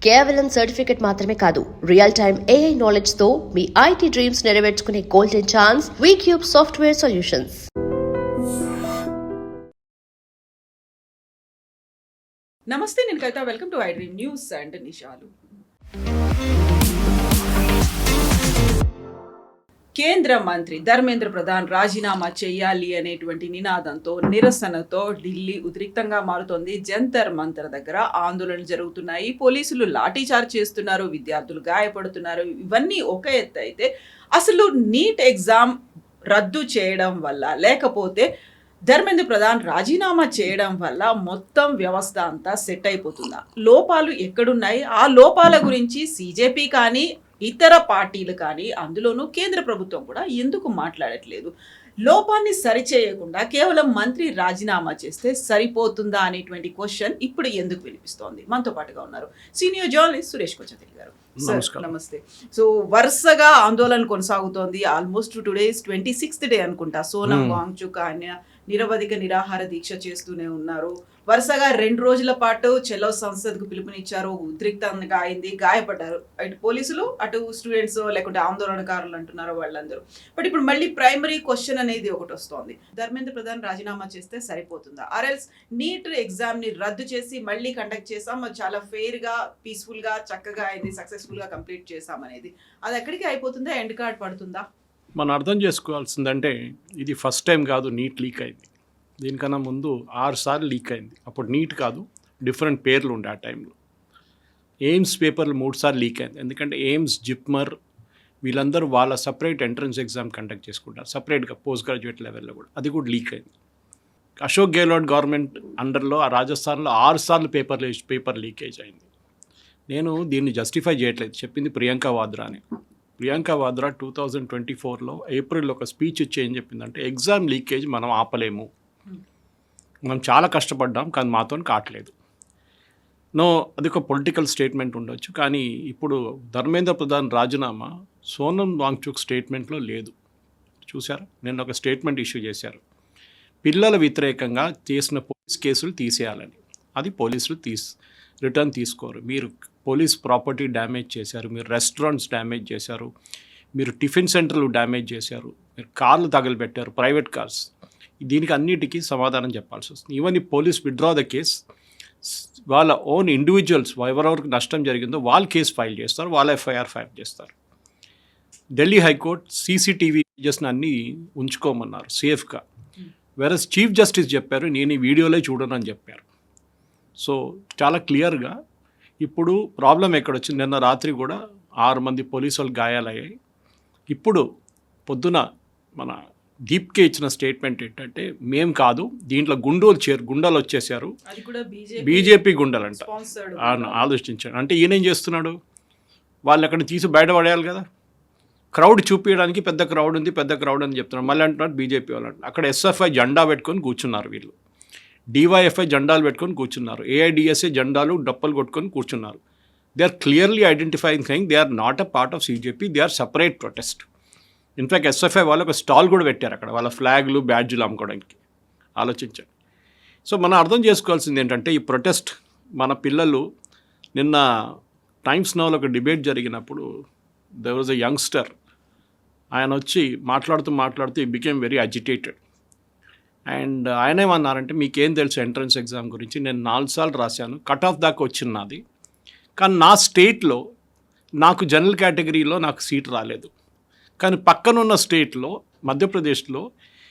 కేవలం సర్టిఫికెట్ మాత్రమే కాదు, రియల్ టైమ్ AI నాలెడ్జ్ తో మీ IT డ్రీమ్స్ నెరవేర్చుకునే golden chance V Cube software solutions. నమస్తే, నేను Kavitha. Welcome to iDream news and నిషాలు. కేంద్ర మంత్రి ధర్మేంద్ర ప్రధాన్ రాజీనామా చేయాలి అనేటువంటి నినాదంతో, నిరసనతో ఢిల్లీ ఉద్రిక్తంగా మారుతోంది. జంతర్ మంతర్ దగ్గర ఆందోళనలు జరుగుతున్నాయి. పోలీసులు లాఠీచార్జ్ చేస్తున్నారు, విద్యార్థులు గాయపడుతున్నారు. ఇవన్నీ ఒక ఎత్తు అయితే, అసలు నీట్ ఎగ్జామ్ రద్దు చేయడం వల్ల, లేకపోతే ధర్మేంద్ర ప్రధాన్ రాజీనామా చేయడం వల్ల మొత్తం వ్యవస్థ అంతా సెట్ అయిపోతుందా? లోపాలు ఎక్కడున్నాయి? ఆ లోపాల గురించి CJP కానీ ఇతర పార్టీలు కానీ, అందులోనూ కేంద్ర ప్రభుత్వం కూడా ఎందుకు మాట్లాడట్లేదు? లోపాన్ని సరిచేయకుండా కేవలం మంత్రి రాజీనామా చేస్తే సరిపోతుందా అనేటువంటి క్వశ్చన్ ఇప్పుడు ఎందుకు వినిపిస్తోంది? మనతో పాటుగా ఉన్నారు సీనియర్ జర్నలిస్ట్ సురేష్ కొచ్చతిల్ గారు. నమస్తే. సో వరుసగా ఆందోళన కొనసాగుతోంది. ఆల్మోస్ట్ టుడే 26th డే అనుకుంటా. సోనం వాంగ్చుక్ ఆయన నిరవధిక నిరాహార దీక్ష చేస్తూనే ఉన్నారు. వరుసగా 2 రోజుల పాటు చెలో సంసద్కు పిలుపునిచ్చారు. ఉద్రిక్తంగా అయింది, గాయపడ్డారు. అటు పోలీసులు, అటు స్టూడెంట్స్, లేకుంటే ఆందోళనకారులు అంటున్నారు వాళ్ళందరూ. బట్ ఇప్పుడు మళ్ళీ ప్రైమరీ క్వశ్చన్ అనేది ఒకటి వస్తోంది. ధర్మేంద్ర ప్రధాన్ రాజీనామా చేస్తే సరిపోతుందా? ఆర్ఎల్స్ నీట్ ఎగ్జామ్ ని రద్దు చేసి మళ్ళీ కండక్ట్ చేసాం, చాలా ఫెయిర్ గా, పీస్ఫుల్ గా, చక్కగా అయింది, సక్సెస్ఫుల్ గా కంప్లీట్ చేసాం అనేది, అది ఎక్కడికి అయిపోతుందా? ఎండ్ కార్డ్ పడుతుందా? మనం అర్థం చేసుకోవాల్సిందంటే, ఇది ఫస్ట్ టైం కాదు నీట్ లీక్ అయింది. దీనికన్నా ముందు 6 సార్లు లీక్ అయింది. అప్పుడు నీట్ కాదు, డిఫరెంట్ పేర్లు ఉండే ఆ టైంలో. ఎయిమ్స్ పేపర్లు 3 సార్లు లీక్ అయింది. ఎందుకంటే ఎయిమ్స్, జిప్మర్ వీళ్ళందరూ వాళ్ళ సపరేట్ ఎంట్రన్స్ ఎగ్జామ్ కండక్ట్ చేసుకుంటారు, సపరేట్గా పోస్ట్ గ్రాడ్యుయేట్ లెవెల్లో కూడా. అది కూడా లీక్ అయింది. అశోక్ గెహ్లోట్ గవర్నమెంట్ అండర్లో ఆ రాజస్థాన్లో 6 సార్లు పేపర్ లీకేజ్ అయింది. నేను దీన్ని జస్టిఫై చేయట్లేదు, చెప్పింది ప్రియాంక వాద్రా అని. ప్రియాంక వాద్రా 2024లో ఏప్రిల్లో ఒక స్పీచ్ ఇచ్చి ఏం చెప్పిందంటే, ఎగ్జామ్ లీకేజ్ మనం ఆపలేము, మనం చాలా కష్టపడ్డాం కానీ మాతో కావట్లేదు. అది ఒక పొలిటికల్ స్టేట్మెంట్ ఉండొచ్చు, కానీ ఇప్పుడు ధర్మేంద్ర ప్రధాన్ రాజీనామా సోనం వాంగ్చుక్ స్టేట్మెంట్లో లేదు. చూసారా, నిన్న ఒక స్టేట్మెంట్ ఇష్యూ చేశారు, పిల్లల వ్యతిరేకంగా చేసిన పోలీస్ కేసులు తీసేయాలని. అది పోలీసులు రిటర్న్ తీసుకోరు. మీరు పోలీస్ ప్రాపర్టీ డ్యామేజ్ చేశారు, మీరు రెస్టారెంట్స్ డ్యామేజ్ చేశారు, మీరు టిఫిన్ సెంటర్లు డ్యామేజ్ చేశారు, మీరు కార్లు తగలబెట్టారు, ప్రైవేట్ కార్స్. దీనికి అన్నిటికీ సమాధానం చెప్పాల్సి వస్తుంది. ఈవెన్ ఈ పోలీస్ విత్డ్రా ద కేస్, వాళ్ళ ఓన్ ఇండివిజువల్స్ ఎవరెవరికి నష్టం జరిగిందో వాళ్ళు కేసు ఫైల్ చేస్తారు, వాళ్ళ FIR ఫైల్ చేస్తారు. ఢిల్లీ హైకోర్టు CCTV ఇమేజెస్ని అన్నీ ఉంచుకోమన్నారు సేఫ్గా. వెరస్ చీఫ్ జస్టిస్ చెప్పారు, నేను ఈ వీడియోలే చూడను అని చెప్పారు. సో చాలా క్లియర్గా ఇప్పుడు ప్రాబ్లం ఎక్కడొచ్చింది. నిన్న రాత్రి కూడా 6 మంది పోలీసు వాళ్ళు గాయాలయ్యాయి. ఇప్పుడు పొద్దున మన దీప్కే ఇచ్చిన స్టేట్మెంట్ ఏంటంటే, మేం కాదు, దీంట్లో గుండాలు వచ్చేసారు, బీజేపీ గుండాలంట. ఆలోచించాడు అంటే ఈయనేం చేస్తున్నాడు, వాళ్ళు అక్కడ తీసి బయటపడేయాలి కదా. క్రౌడ్ చూపించడానికి పెద్ద క్రౌడ్ అని చెప్తున్నారు. మళ్ళీ అంటున్నారు బీజేపీ వాళ్ళు అంటారు. అక్కడ SFI జెండా పెట్టుకొని కూర్చున్నారు, వీళ్ళు DYFI జెండాలు పెట్టుకొని కూర్చున్నారు, AIDSA జెండాలు డప్పలు కొట్టుకొని కూర్చున్నారు. They are clearly identifying thing, they are not a part of CJP, they are separate protest. In fact SFI వాళ్ళు ఒక స్టాల్ కూడా పెట్టారు అక్కడ, వాళ్ళ ఫ్లాగ్లు, బ్యాడ్జులు అమ్ముకోవడానికి. ఆలోచించండి. సో మనం అర్థం చేసుకోవాల్సింది ఏంటంటే, ఈ ప్రొటెస్ట్ మన పిల్లలు, నిన్న టైమ్స్ నౌలో ఒక డిబేట్ జరిగినప్పుడు దేర్ వాజ్ ఎ యంగ్స్టర్, ఆయన వచ్చి మాట్లాడుతూ he became very agitated. And ఆయన ఏమన్నారంటే, మీకేం తెలుసు ఎంట్రన్స్ ఎగ్జామ్ గురించి, నేను 4 సార్లు రాశాను, కట్ ఆఫ్ దాకా వచ్చింది నాది, కానీ నా స్టేట్లో నాకు జనరల్ కేటగిరీలో నాకు సీట్ రాలేదు, కానీ పక్కనున్న స్టేట్లో మధ్యప్రదేశ్లో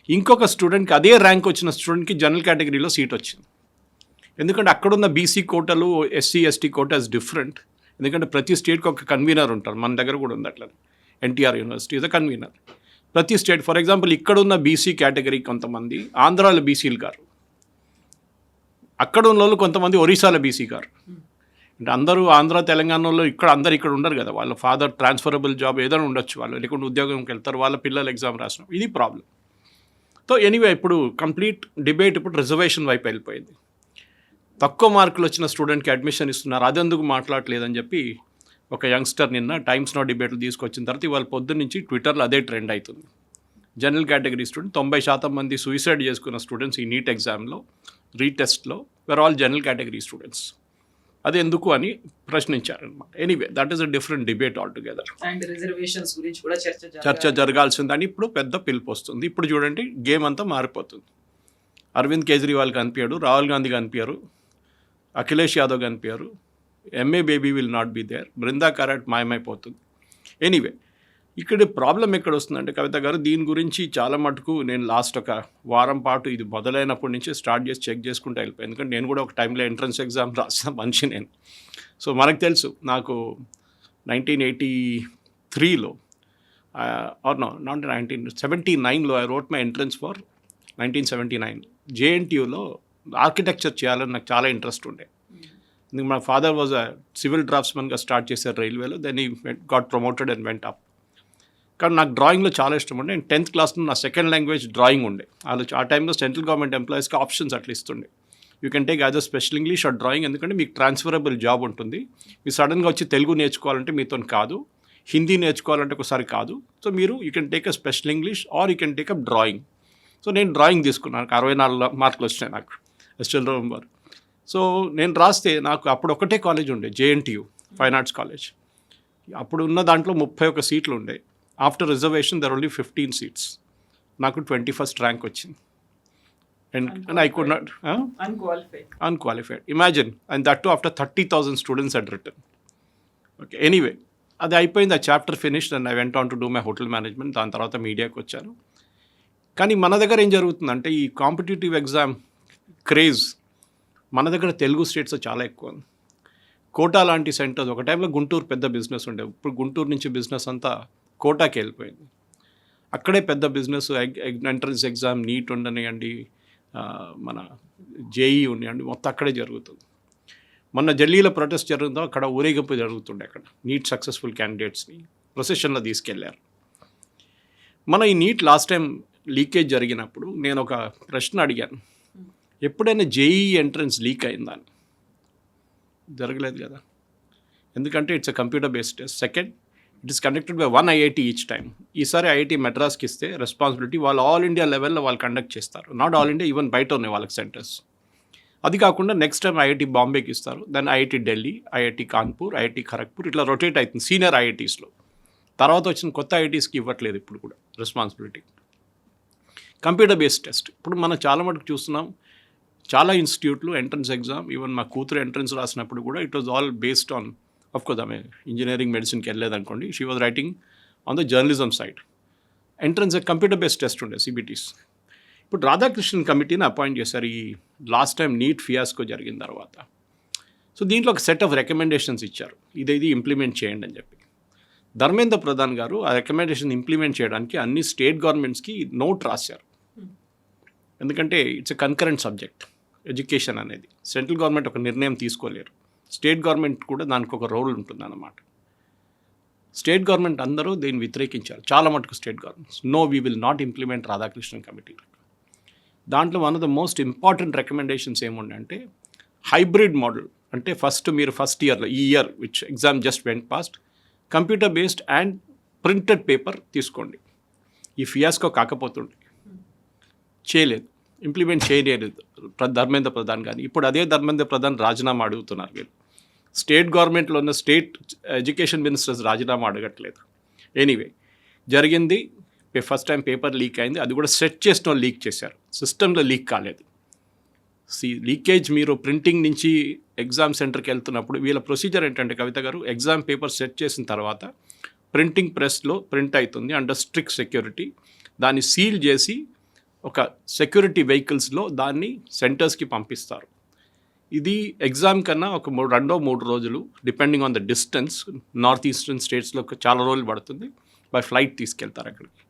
ఇంకొక స్టూడెంట్కి అదే ర్యాంక్ వచ్చిన స్టూడెంట్కి జనరల్ కేటగిరీలో సీట్ వచ్చింది. ఎందుకంటే అక్కడున్న BC కోటాలు, SC ST quota is different. ఎందుకంటే ప్రతి స్టేట్కి ఒక కన్వీనర్ ఉంటారు, మన దగ్గర కూడా ఉంది అట్లా. NTR university is a convener. ప్రతి స్టేట్, ఫర్ ఎగ్జాంపుల్ ఇక్కడున్న BC కేటగిరీ కొంతమంది ఆంధ్రాలో BCలు గారు, అక్కడ ఉన్న వాళ్ళు కొంతమంది ఒరిస్సాలో BC గారు. అంటే అందరూ ఆంధ్ర తెలంగాణలో అందరు ఇక్కడ ఉండరు కదా, వాళ్ళ ఫాదర్ ట్రాన్స్ఫరబుల్ జాబ్ ఏదైనా ఉండొచ్చు, వాళ్ళు లేకుంటే ఉద్యోగంకి వెళ్తారు, వాళ్ళ పిల్లలు ఎగ్జామ్ రాసిన. ఇది ప్రాబ్లం. సో ఎనీవే, ఇప్పుడు కంప్లీట్ డిబేట్ ఇప్పుడు రిజర్వేషన్ వైపు వెళ్ళిపోయింది. తక్కువ మార్కులు వచ్చిన స్టూడెంట్కి అడ్మిషన్ ఇస్తున్నారు, అదెందుకు మాట్లాడలేదని చెప్పి ఒక యంగ్స్టర్ నిన్న టైమ్స్ నౌ డిబేట్లు తీసుకొచ్చిన తర్వాత ఇవాళ పొద్దున్న నుంచి ట్విట్టర్లో అదే ట్రెండ్ అవుతుంది. జనరల్ కేటగిరీ స్టూడెంట్ 90% మంది సూసైడ్ చేసుకున్న స్టూడెంట్స్ ఈ నీట్ ఎగ్జామ్లో రీటెస్ట్లో where all general category students. అది ఎందుకు అని ప్రశ్నించారనమాట. Anyway that is a different debate altogether. And reservations గురించి కూడా చర్చ జరగాల్సిందని ఇప్పుడు పెద్ద పిలుపు వస్తుంది. ఇప్పుడు చూడండి గేమ్ అంతా మారిపోతుంది. అరవింద్ కేజ్రీవాల్ కనిపించాడు, రాహుల్ గాంధీ కనిపించారు, అఖిలేష్ యాదవ్ కనిపించారు, M A Baby will not be there, Brinda Karat మాయమైపోతుంది. ఎనీవే ఇక్కడ ప్రాబ్లం ఎక్కడ వస్తుందంటే కవిత గారు, దీని గురించి చాలా మటుకు నేను లాస్ట్ ఒక వారం పాటు ఇది మొదలైనప్పటి నుంచి స్టార్ట్ చేసి చెక్ చేసుకుంటూ వెళ్ళిపోయాను. ఎందుకంటే నేను కూడా ఒక టైంలో ఎంట్రన్స్ ఎగ్జామ్ రాసిన మనిషి నేను. సో మనకు తెలుసు, నాకు 1983లో ఆర్ నో నాట్ 1979లో I wrote my entrance for 1979 జేఎన్టీయూలో ఆర్కిటెక్చర్ చేయాలని నాకు చాలా ఇంట్రెస్ట్ ఉండే. ఎందుకంటే మా ఫాదర్ వాజ్ అ సివిల్ డ్రాఫ్ట్స్మన్గా స్టార్ట్ చేశారు రైల్వేలో, then he got promoted and went up. కానీ నాకు డ్రాయింగ్లో చాలా ఇష్టం ఉండే. నేను 10th క్లాస్లో నా సెకండ్ లాంగ్వేజ్ డ్రాయింగ్ ఉండే. ఆ టైంలో సెంట్రల్ గవర్నమెంట్ ఎంప్లాయీస్కి ఆప్షన్స్ అట్లా ఇస్తుండే, you can take as a special English are drawing, ఎందుకంటే మీకు ట్రాన్స్ఫరబుల్ జాబ్ ఉంటుంది. మీరు సడన్గా వచ్చి తెలుగు నేర్చుకోవాలంటే మీతో కాదు, హిందీ నేర్చుకోవాలంటే ఒకసారి కాదు. సో మీరు you can take a special English are you can take up drawing. So నేను డ్రాయింగ్ తీసుకున్నాను, 64 మార్కులు వచ్చినాయి నాకు, స్టిల్ రిమెంబర్. సో నేను రాస్తే నాకు అప్పుడు ఒకటే కాలేజ్ ఉండే, జేఎన్టీయూ ఫైన్ ఆర్ట్స్ కాలేజ్. అప్పుడు ఉన్న దాంట్లో 31 సీట్లు ఉండే. After reservation there only 15 seats. నాకు 21st ర్యాంక్ వచ్చింది. And I could not unqualified, imagine. And that too after 30,000 students had written. Okay, anyway అది అయిపోయింది, ఆ chapter finished and I went on to do my hotel management. దాని తర్వాత మీడియాకి వచ్చాను. కానీ మన దగ్గర ఏం జరుగుతుందంటే ఈ కాంపిటేటివ్ ఎగ్జామ్ క్రేజ్ మన దగ్గర తెలుగు స్టేట్స్లో చాలా ఎక్కువ ఉంది. కోటా లాంటి సెంటర్స్, ఒక టైంలో గుంటూరు పెద్ద బిజినెస్ ఉండే, ఇప్పుడు గుంటూరు నుంచి బిజినెస్ అంతా కోటాకి వెళ్ళిపోయింది. అక్కడే పెద్ద బిజినెస్, ఎంట్రన్స్ ఎగ్జామ్, నీట్ ఉండనివ్వండి, మన జేఈ ఉండనివ్వండి, మొత్తం అక్కడే జరుగుతుంది. మొన్న ఢిల్లీలో ప్రొటెస్ట్ జరుగుతుందో అక్కడ ఊరేగింపు జరుగుతుండే. అక్కడ నీట్ సక్సెస్ఫుల్ క్యాండిడేట్స్ని ప్రొసెషన్లో తీసుకెళ్లారు. మన ఈ నీట్ లాస్ట్ టైం లీకేజ్ జరిగినప్పుడు నేను ఒక ప్రశ్న అడిగాను, ఎప్పుడైనా జేఈ ఎంట్రన్స్ లీక్ అయిందని? జరగలేదు కదా, ఎందుకంటే it's a computer based test. Second, it is conducted by 1 IIT each time. ఈసారి ఐఐటి మెడ్రాస్కి ఇస్తే రెస్పాన్సిబిలిటీ వాళ్ళు ఆల్ ఇండియా లెవెల్లో వాళ్ళు కండక్ట్ చేస్తారు, నాట్ ఆల్ ఇండియా, ఈవెన్ బయట ఉన్నాయి వాళ్ళకి సెంటర్స్. అది కాకుండా నెక్స్ట్ టైం ఐఐటి బాంబేకి ఇస్తారు, then IIT Delhi, IIT Kanpur, IIT Kharagpur, ఇట్లా రొటేట్ అవుతుంది సీనియర్ ఐఐటీస్లో. తర్వాత వచ్చిన కొత్త ఐఐటీస్కి ఇవ్వట్లేదు ఇప్పుడు కూడా రెస్పాన్సిబిలిటీ. కంప్యూటర్ బేస్డ్ టెస్ట్ ఇప్పుడు మనం చాలా మటుకు చూస్తున్నాం. చాలా ఇన్స్టిట్యూట్లు ఎంట్రన్స్ ఎగ్జామ్, ఈవెన్ మా కూతురు ఎంట్రన్స్ రాసినప్పుడు కూడా it was all based on, of course ఆమె ఇంజనీరింగ్ మెడిసిన్కి వెళ్ళలేదనుకోండి, she was writing on the journalism side. Entrance computer based test ఉండే, సిబిటీస్. ఇప్పుడు రాధాకృష్ణన్ కమిటీని అపాయింట్ చేశారు ఈ లాస్ట్ టైం నీట్ ఫియాస్కో జరిగిన తర్వాత. సో దీంట్లో ఒక సెట్ ఆఫ్ రికమెండేషన్స్ ఇచ్చారు, ఇది ఇంప్లిమెంట్ చేయండి అని చెప్పి. ధర్మేంద్ర ప్రధాన్ గారు ఆ రికమెండేషన్ ఇంప్లిమెంట్ చేయడానికి అన్ని స్టేట్ గవర్నమెంట్స్కి నోట్ రాశారు. ఎందుకంటే it's a concurrent subject education అనేది. సెంట్రల్ గవర్నమెంట్ ఒక నిర్ణయం తీసుకోలేరు, స్టేట్ గవర్నమెంట్ కూడా దానికి ఒక రోల్ ఉంటుందన్నమాట. స్టేట్ గవర్నమెంట్ అందరూ దీన్ని వ్యతిరేకించారు, చాలా మటుకు state governments. No, we will not implement Radhakrishnan committee. దాంట్లో one of the most important recommendations ఏముండంటే హైబ్రిడ్ మోడల్. అంటే మీరు ఫస్ట్ ఇయర్లో, ఈ year which exam just went past, computer based and printed paper తీసుకోండి. ఈ ఫియాస్కో కాకపోతుండే చేయలేదు, ఇంప్లిమెంట్ చేయలేదు ధర్మేంద్ర ప్రధాన్ కానీ. ఇప్పుడు అదే ధర్మేంద్ర ప్రధాన్ రాజీనామా అడుగుతున్నారు. వీళ్ళు స్టేట్ గవర్నమెంట్లో ఉన్న స్టేట్ ఎడ్యుకేషన్ మినిస్టర్స్ రాజీనామా అడగట్లేదు. ఎనీవే జరిగింది, ఫస్ట్ టైం పేపర్ లీక్ అయింది, అది కూడా సెట్ చేసిన లీక్ చేశారు, సిస్టంలో లీక్ కాలేదు. లీకేజ్ మీరు ప్రింటింగ్ నుంచి ఎగ్జామ్ సెంటర్కి వెళ్తున్నప్పుడు వీళ్ళ ప్రొసీజర్ ఏంటంటే కవిత గారు, ఎగ్జామ్ పేపర్ సెట్ చేసిన తర్వాత ప్రింటింగ్ ప్రెస్లో ప్రింట్ అవుతుంది అండర్ స్ట్రిక్ట్ సెక్యూరిటీ. దాన్ని సీల్ చేసి ఒక సెక్యూరిటీ వెహికల్స్లో దాన్ని సెంటర్స్కి పంపిస్తారు. ఇది ఎగ్జామ్ కన్నా ఒక 2-3 రోజులు depending on the distance. North eastern స్టేట్స్లో చాలా రోజులు పడుతుంది. బై ఫ్లైట్ తీసుకెళ్తారు అక్కడికి.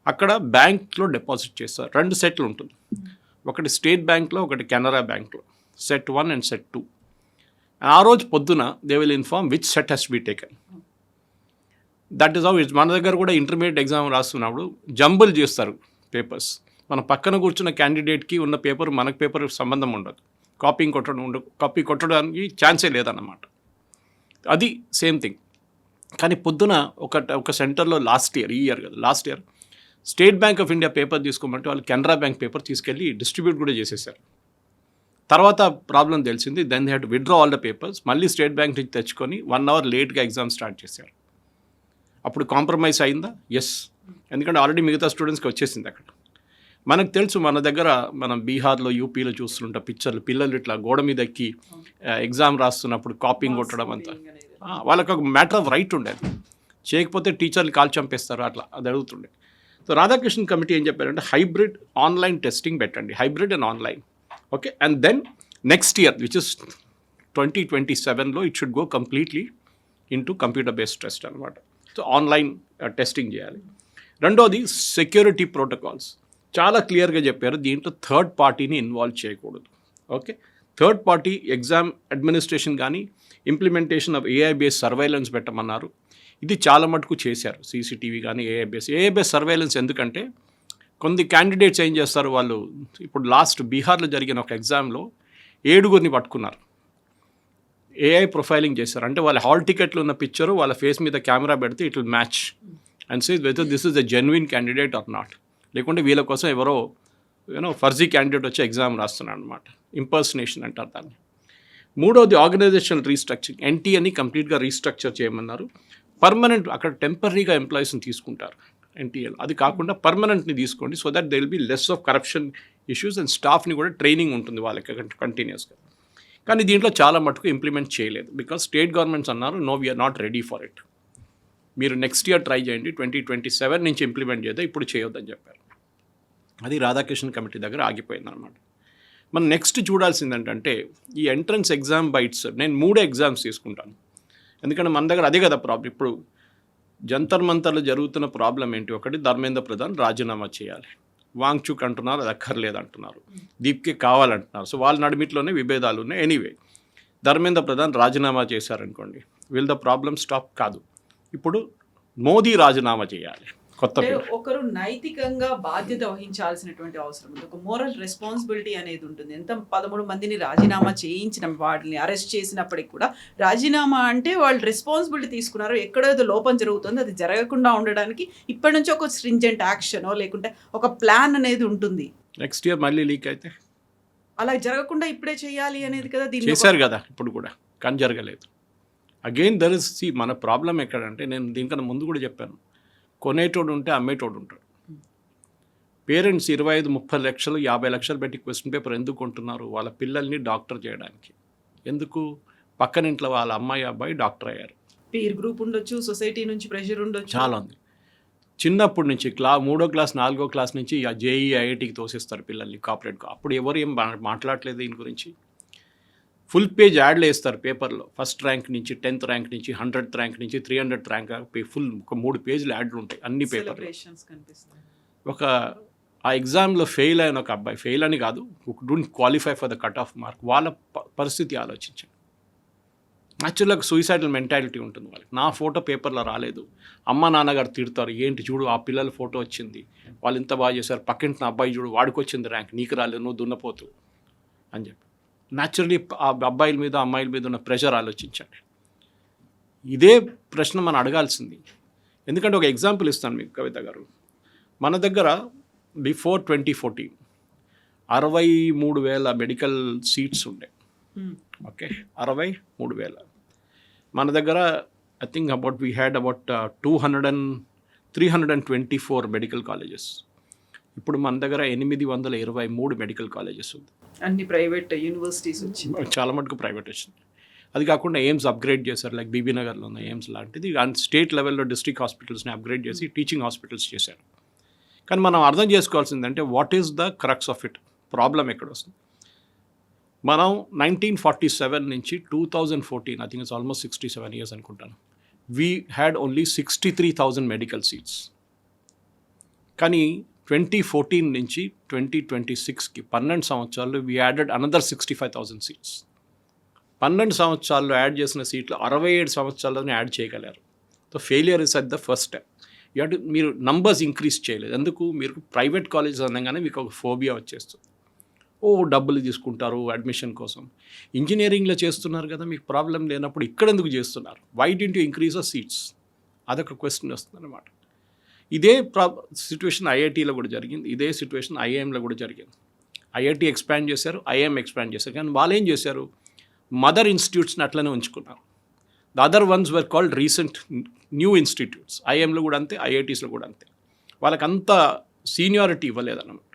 అక్కడ బ్యాంక్లో డిపాజిట్ చేస్తారు. 2 సెట్లు ఉంటుంది, ఒకటి స్టేట్ బ్యాంక్లో, ఒకటి కెనరా బ్యాంక్లో. Set 1 and set 2. ఆ రోజు పొద్దున they will inform which set has be taken. That is how it's. మన దగ్గర కూడా ఇంటర్మీడియట్ ఎగ్జామ్ రాస్తున్నప్పుడు జంబుల్ చేస్తారు పేపర్స్. మన పక్కన కూర్చున్న క్యాండిడేట్కి ఉన్న పేపర్ మనకు పేపర్ సంబంధం ఉండదు, కాపీ కొట్టడానికి ఛాన్సే లేదన్నమాట. అది సేమ్ థింగ్. కానీ పొద్దున ఒక సెంటర్లో ఈ year State Bank of India paper తీసుకోమంటే వాళ్ళు కెనరా బ్యాంక్ పేపర్ తీసుకెళ్ళి డిస్ట్రిబ్యూట్ కూడా చేసేసారు. తర్వాత ప్రాబ్లం తెలిసింది. Then they had to withdraw all the papers. మళ్ళీ స్టేట్ బ్యాంక్ నుంచి తెచ్చుకొని 1 hour లేట్గా ఎగ్జామ్ స్టార్ట్ చేశారు. అప్పుడు కాంప్రమైజ్ అయిందా? ఎస్. ఎందుకంటే ఆల్రెడీ మిగతా స్టూడెంట్స్కి వచ్చేసింది అక్కడ. మనకు తెలుసు, మన దగ్గర మనం బీహార్లో, యూపీలో చూస్తుంటాం పిక్చర్లు, పిల్లలు ఇట్లా గోడ మీద ఎక్కి ఎగ్జామ్ రాస్తున్నప్పుడు కాపింగ్ కొట్టడం అంతా. వాళ్ళకి ఒక మ్యాటర్ ఆఫ్ రైట్ ఉండేది. చేయకపోతే టీచర్లు కాల్ చంపేస్తారు, అట్లా అది అడుగుతుండే. సో రాధాకృష్ణన్ కమిటీ ఏం చెప్పారంటే హైబ్రిడ్ ఆన్లైన్ టెస్టింగ్ పెట్టండి, hybrid and online. Okay, and then next year which is 2027లో it should go completely into computer based test అనమాట. సో ఆన్లైన్ టెస్టింగ్ చేయాలి. రెండోది సెక్యూరిటీ ప్రోటోకాల్స్ చాలా క్లియర్గా చెప్పారు. దీంట్లో థర్డ్ పార్టీని ఇన్వాల్వ్ చేయకూడదు. ఓకే, థర్డ్ పార్టీ ఎగ్జామ్ అడ్మినిస్ట్రేషన్ కానీ implementation of AI base surveillance పెట్టమన్నారు. ఇది చాలా మటుకు చేశారు, సీసీటీవీ కానీ ఏఐ బేస్ సర్వైలెన్స్. ఎందుకంటే కొన్ని క్యాండిడేట్స్ ఏం చేస్తారు, వాళ్ళు ఇప్పుడు లాస్ట్ బీహార్లో జరిగిన ఒక ఎగ్జామ్లో 7 పట్టుకున్నారు. ఏఐ ప్రొఫైలింగ్ చేశారు. అంటే వాళ్ళ హాల్ టికెట్లు ఉన్న పిక్చరు వాళ్ళ ఫేస్ మీద కెమెరా పెడితే it will match and say whether this is the genuine candidate or not. లేకుంటే వీళ్ళ కోసం ఎవరో ఫర్జీ క్యాండిడేట్ వచ్చి ఎగ్జామ్ రాస్తున్నాడు అనమాట. ఇంపర్సనేషన్ అంటారు దాన్ని. మూడోది ఆర్గనైజేషనల్ రీస్ట్రక్చరింగ్. ఎన్టీ అని కంప్లీట్గా రీస్ట్రక్చర్ చేయమన్నారు. పర్మనెంట్, అక్కడ టెంపరీగా ఎంప్లాయీస్ని తీసుకుంటారు ఎన్టీఏలో, అది కాకుండా పర్మనెంట్ని తీసుకోండి. So that they will be less of corruption issues and స్టాఫ్ని కూడా ట్రైనింగ్ ఉంటుంది వాళ్ళకి కంటిన్యూస్గా. కానీ దీంట్లో చాలా మటుకు ఇంప్లిమెంట్ చేయలేదు. బికాస్ స్టేట్ గవర్నమెంట్స్ అన్నారు no we are not ready for it, మీరు నెక్స్ట్ ఇయర్ ట్రై చేయండి, 2027 నుంచి ఇంప్లిమెంట్ చేద్దాం, ఇప్పుడు చేయొద్దని చెప్పారు. అది రాధాకృష్ణన్ కమిటీ దగ్గర ఆగిపోయింది అనమాట. మనం నెక్స్ట్ చూడాల్సింది ఏంటంటే ఈ ఎంట్రన్స్ ఎగ్జామ్ బైట్స్. నేను 3 ఎగ్జామ్స్ తీసుకుంటాను, ఎందుకంటే మన దగ్గర అదే కదా ప్రాబ్లం. ఇప్పుడు జంతర్ మంతర్లో జరుగుతున్న ప్రాబ్లం ఏంటి? ఒకటి, ధర్మేంద్ర ప్రధాన్ రాజీనామా చేయాలి, వాంగ్చుక్ అంటున్నారు అది అక్కర్లేదు అంటున్నారు, దీప్కే కావాలంటున్నారు. సో వాళ్ళ నడిమిట్లోనే విభేదాలు ఉన్నాయి. ఎనీవే, ధర్మేంద్ర ప్రధాన్ రాజీనామా చేశారనుకోండి, విల్ ద ప్రాబ్లమ్ స్టాప్? కాదు. ఇప్పుడు మోదీ రాజీనామా చేయాలి. కొత్త ఒకరు నైతికంగా బాధ్యత వహించాల్సినటువంటి అవసరం ఉంది. ఒక మోరల్ రెస్పాన్సిబిలిటీ అనేది ఉంటుంది. ఎంత 13 మందిని రాజీనామా చేయించిన వాటిని అరెస్ట్ చేసినప్పటికి కూడా రాజీనామా అంటే వాళ్ళు రెస్పాన్సిబిలిటీ తీసుకున్నారు. ఎక్కడేదో లోపం జరుగుతుంది, అది జరగకుండా ఉండడానికి ఇప్పటి నుంచి ఒక స్ట్రింజెంట్ యాక్షనో లేకుంటే ఒక ప్లాన్ అనేది ఉంటుంది. నెక్స్ట్ ఇయర్ మళ్ళీ లీక్ అయితే అలా జరగకుండా ఇప్పుడే చేయాలి అనేది కదా. దీన్ని చేశారు కదా ఇప్పుడు కూడా, కానీ జరగలేదు. అగైన్ దర్ ఇస్ మన ప్రాబ్లం ఎక్కడంటే, నేను దీనికన్నా ముందు కూడా చెప్పాను, కొనేటోడు ఉంటే అమ్మేటోడు ఉంటాడు. పేరెంట్స్ 25-30 లక్షలు 50 లక్షలు పెట్టి క్వశ్చన్ పేపర్ ఎందుకు కొంటున్నారు? వాళ్ళ పిల్లల్ని డాక్టర్ చేయడానికి. ఎందుకు? పక్కన ఇంట్లో వాళ్ళ అమ్మాయి అబ్బాయి డాక్టర్ అయ్యారు. పీర్ గ్రూప్ ఉండొచ్చు, సొసైటీ నుంచి ప్రెషర్ ఉండొచ్చు, చాలా ఉంది. చిన్నప్పటి నుంచి 3వ క్లాస్ 4వ క్లాస్ నుంచి జేఈ ఐఐటికి తోసేస్తారు పిల్లల్ని కార్పొరేట్గా. అప్పుడు ఎవరు ఏం మాట్లాడలేదు దీని గురించి. ఫుల్ పేజ్ యాడ్లు వేస్తారు పేపర్లో, ఫస్ట్ ర్యాంక్ నుంచి 10th ర్యాంక్ నుంచి 100th ర్యాంక్ నుంచి 300th ర్యాంక్ ఫుల్ ఒక 3 పేజీలు యాడ్లు ఉంటాయి అన్ని పేపర్లు. ఒక ఆ ఎగ్జామ్లో ఫెయిల్ అయిన ఒక అబ్బాయి, ఫెయిల్ అని కాదు, don't qualify for the cut off mark, వాళ్ళ పరిస్థితి ఆలోచించండి. యాక్చువల్గా సూసైడల్ మెంటాలిటీ ఉంటుంది వాళ్ళకి. నా ఫోటో పేపర్లో రాలేదు, అమ్మ నాన్నగారు తిడతారు, ఏంటి చూడు ఆ పిల్లల ఫోటో వచ్చింది, వాళ్ళు ఇంత బాగా చేశారు, పక్కింటి అబ్బాయి చూడు వాడికి వచ్చింది ర్యాంక్, నీకు రాలేదు, నువ్వు దున్నపోతు అని చెప్పి. న్యాచురలీ ఆ అబ్బాయిల మీద అమ్మాయిల మీద ఉన్న ప్రెషర్ ఆలోచించండి. ఇదే ప్రశ్న మనం అడగాల్సింది. ఎందుకంటే ఒక ఎగ్జాంపుల్ ఇస్తాను మీకు కవిత గారు. మన దగ్గర బిఫోర్ 2014 63,000 మెడికల్ సీట్స్ ఉండే. ఓకే, 63,000. మన దగ్గర I think we had about 324 medical colleges. ఇప్పుడు మన దగ్గర 823 మెడికల్ కాలేజెస్ ఉంది. అన్ని ప్రైవేట్ యూనివర్సిటీస్ వచ్చింది, చాలా మటుకు ప్రైవేట్ వచ్చింది. అది కాకుండా ఎయిమ్స్ అప్గ్రేడ్ చేశారు, లైక్ బీబీనగర్లో ఉన్న ఎయిమ్స్ లాంటిది. అండ్ స్టేట్ లెవెల్లో డిస్ట్రిక్ట్ హాస్పిటల్స్ని అప్గ్రేడ్ చేసి టీచింగ్ హాస్పిటల్స్ చేశారు. కానీ మనం అర్థం చేసుకోవాల్సిందంటే what is the crux of it, problem ఎక్కడ వస్తుంది. మనం 1947 నుంచి 2014, I think it's almost 67 years అనుకుంటాను, we had only 63,000 medical seats. కానీ 2014 నుంచి 2026కి 12 సంవత్సరాలు వీ యాడెడ్ అనదర్ 65,000 సీట్స్. 12 సంవత్సరాల్లో యాడ్ చేసిన సీట్లు 67 సంవత్సరాల్లోనే యాడ్ చేయగలరు. So failure is at the first step. మీరు నంబర్స్ ఇంక్రీజ్ చేయలేదు. ఎందుకు? మీరు ప్రైవేట్ కాలేజెస్ అనగానే మీకు ఒక ఫోబియా వచ్చేస్తుంది. డబ్బులు తీసుకుంటారు అడ్మిషన్ కోసం. ఇంజనీరింగ్లో చేస్తున్నారు కదా, మీకు ప్రాబ్లం లేనప్పుడు ఇక్కడ ఎందుకు చేస్తున్నారు? Why didn't you increase the seats? అదొక క్వశ్చన్ వస్తుంది అన్నమాట. ఇదే సిచ్యువేషన్ ఐఐటీలో కూడా జరిగింది, ఇదే సిచ్యువేషన్ ఐఐఎంలో కూడా జరిగింది. ఐఐటి ఎక్స్పాండ్ చేశారు, ఐఐఎం ఎక్స్పాండ్ చేశారు, కానీ వాళ్ళు ఏం చేశారు, మదర్ ఇన్స్టిట్యూట్స్ని అట్లనే ఉంచుకున్నారు. The other ones were called recent new institutes. ఐఐఎంలో కూడా అంతే, ఐఐటీస్లో కూడా అంతే. వాళ్ళకి అంత సీనియారిటీ ఇవ్వలేదన్నమాట.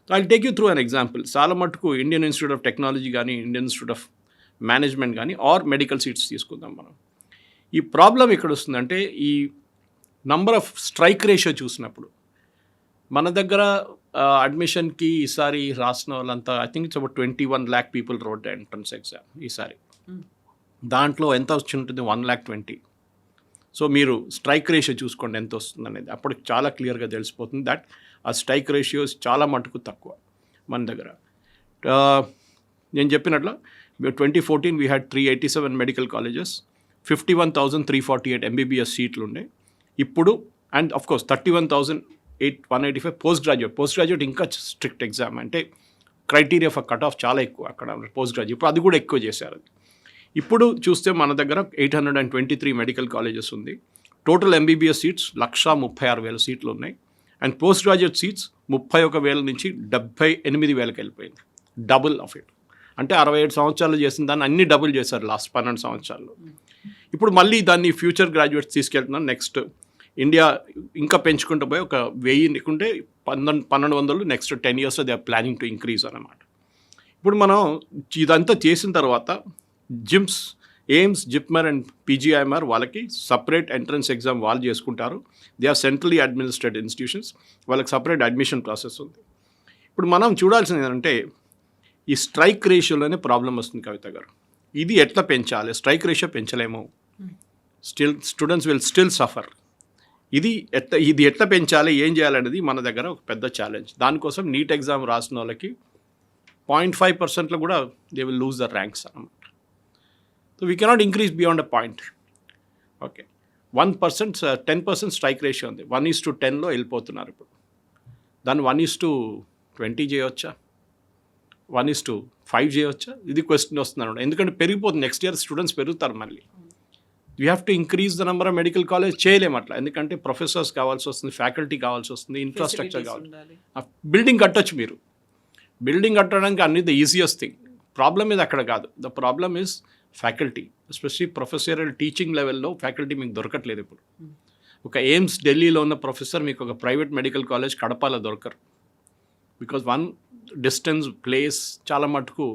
So I take you through an example. చాలా మటుకు ఇండియన్ ఇన్స్టిట్యూట్ ఆఫ్ టెక్నాలజీ కానీ, ఇండియన్ ఇన్స్టిట్యూట్ ఆఫ్ మేనేజ్మెంట్ కానీ, ఆర్ మెడికల్ సీట్స్ తీసుకుందాం మనం. ఈ ప్రాబ్లం ఎక్కడ వస్తుందంటే, ఈ నంబర్ ఆఫ్ స్ట్రైక్ రేషియో చూసినప్పుడు మన దగ్గర అడ్మిషన్కి ఈసారి రాసిన వాళ్ళంతా I think it's about 21 lakh people road the entrance exam ఈసారి. దాంట్లో ఎంత వచ్చి ఉంటుంది, 120,000. సో మీరు స్ట్రైక్ రేషియో చూసుకోండి ఎంత వస్తుంది అనేది. అప్పుడు చాలా క్లియర్గా తెలిసిపోతుంది దట్ ఆ స్ట్రైక్ రేషియోస్ చాలా మటుకు తక్కువ మన దగ్గర. నేను చెప్పినట్లు 2014 we had 387 medical colleges, 51,348 MBBS సీట్లు ఉండే. ఇప్పుడు and of course 31,185 post graduate ఇంకా స్ట్రిక్ట్ ఎగ్జామ్, అంటే క్రైటీరియా ఫర్ కట్ ఆఫ్ చాలా ఎక్కువ అక్కడ పోస్ట్ గ్రాడ్యుయేట్. ఇప్పుడు అది కూడా ఎక్కువ చేశారు. ఇప్పుడు చూస్తే మన దగ్గర 823 మెడికల్ కాలేజెస్ ఉంది. టోటల్ ఎంబీబీఎస్ సీట్స్ 136,000 సీట్లు ఉన్నాయి. అండ్ పోస్ట్ గ్రాడ్యుయేట్ సీట్స్ 31,000 నుంచి 78,000కి వెళ్ళిపోయింది. Double of it. అంటే 67 సంవత్సరాలు చేసిన దాన్ని అన్ని డబుల్ చేశారు లాస్ట్ 12 సంవత్సరాల్లో. ఇప్పుడు మళ్ళీ దాన్ని ఫ్యూచర్ గ్రాడ్యుయేట్స్ తీసుకెళ్తున్నాం. నెక్స్ట్ ఇండియా ఇంకా పెంచుకుంటూ పోయి ఒక 1000 లేకుంటే 1,200 next 10 years they are planning to increase అన్నమాట. ఇప్పుడు మనం ఇదంతా చేసిన తర్వాత జిమ్స్, ఎయిమ్స్, జిప్మర్ అండ్ పీజీఐఎంఆర్ వాళ్ళకి సపరేట్ ఎంట్రన్స్ ఎగ్జామ్ వాళ్ళు చేసుకుంటారు. They are centrally administered institutions, వాళ్ళకి సపరేట్ అడ్మిషన్ ప్రాసెస్ ఉంది. ఇప్పుడు మనం చూడాల్సింది ఏంటంటే ఈ స్ట్రైక్ రేషియోలోనే ప్రాబ్లం వస్తుంది కవిత గారు. ఇది ఎట్లా పెంచాలి? స్ట్రైక్ రేషియో పెంచలేము, స్టూడెంట్స్ విల్ స్టిల్ సఫర్. ఇది ఎట్లా పెంచాలి, ఏం చేయాలనేది మన దగ్గర ఒక పెద్ద ఛాలెంజ్. దానికోసం నీట్ ఎగ్జామ్ రాసిన వాళ్ళకి 0.5%లో కూడా they will lose the ranks అన్నమాట. So we cannot increase beyond a point. Okay, 1%, 10% strike ratio ఉంది. 1:10లో వెళ్ళిపోతున్నారు. ఇప్పుడు దాన్ని 1:20 చేయవచ్చా, 1:5 చేయవచ్చా? ఇది క్వశ్చన్ వస్తుంది అనమాట. ఎందుకంటే పెరిగిపోతుంది, నెక్స్ట్ ఇయర్ స్టూడెంట్స్ పెరుగుతారు. మళ్ళీ you have to increase the number of medical college. చేయలేము అట్లా, ఎందుకంటే ప్రొఫెసర్స్ కావాల్సి వస్తుంది, ఫ్యాకల్టీ కావాల్సి వస్తుంది, ఇన్ఫ్రాస్ట్రక్చర్ కావాలి. బిల్డింగ్ కట్టొచ్చు మీరు, బిల్డింగ్ కట్టడానికి అన్ని ద ఈజియెస్ట్ థింగ్. ప్రాబ్లమ్ ఇది అక్కడ కాదు. The problem is faculty, especially professorial teaching లెవెల్లో ఫ్యాకల్టీ మీకు దొరకట్లేదు. ఇప్పుడు ఒక ఎయిమ్స్ ఢిల్లీలో ఉన్న ప్రొఫెసర్ మీకు ఒక ప్రైవేట్ మెడికల్ కాలేజ్ కడపలో దొరకరు. బికాజ్ వన్ డిస్టెన్స్, ప్లేస్, చాలా మటుకు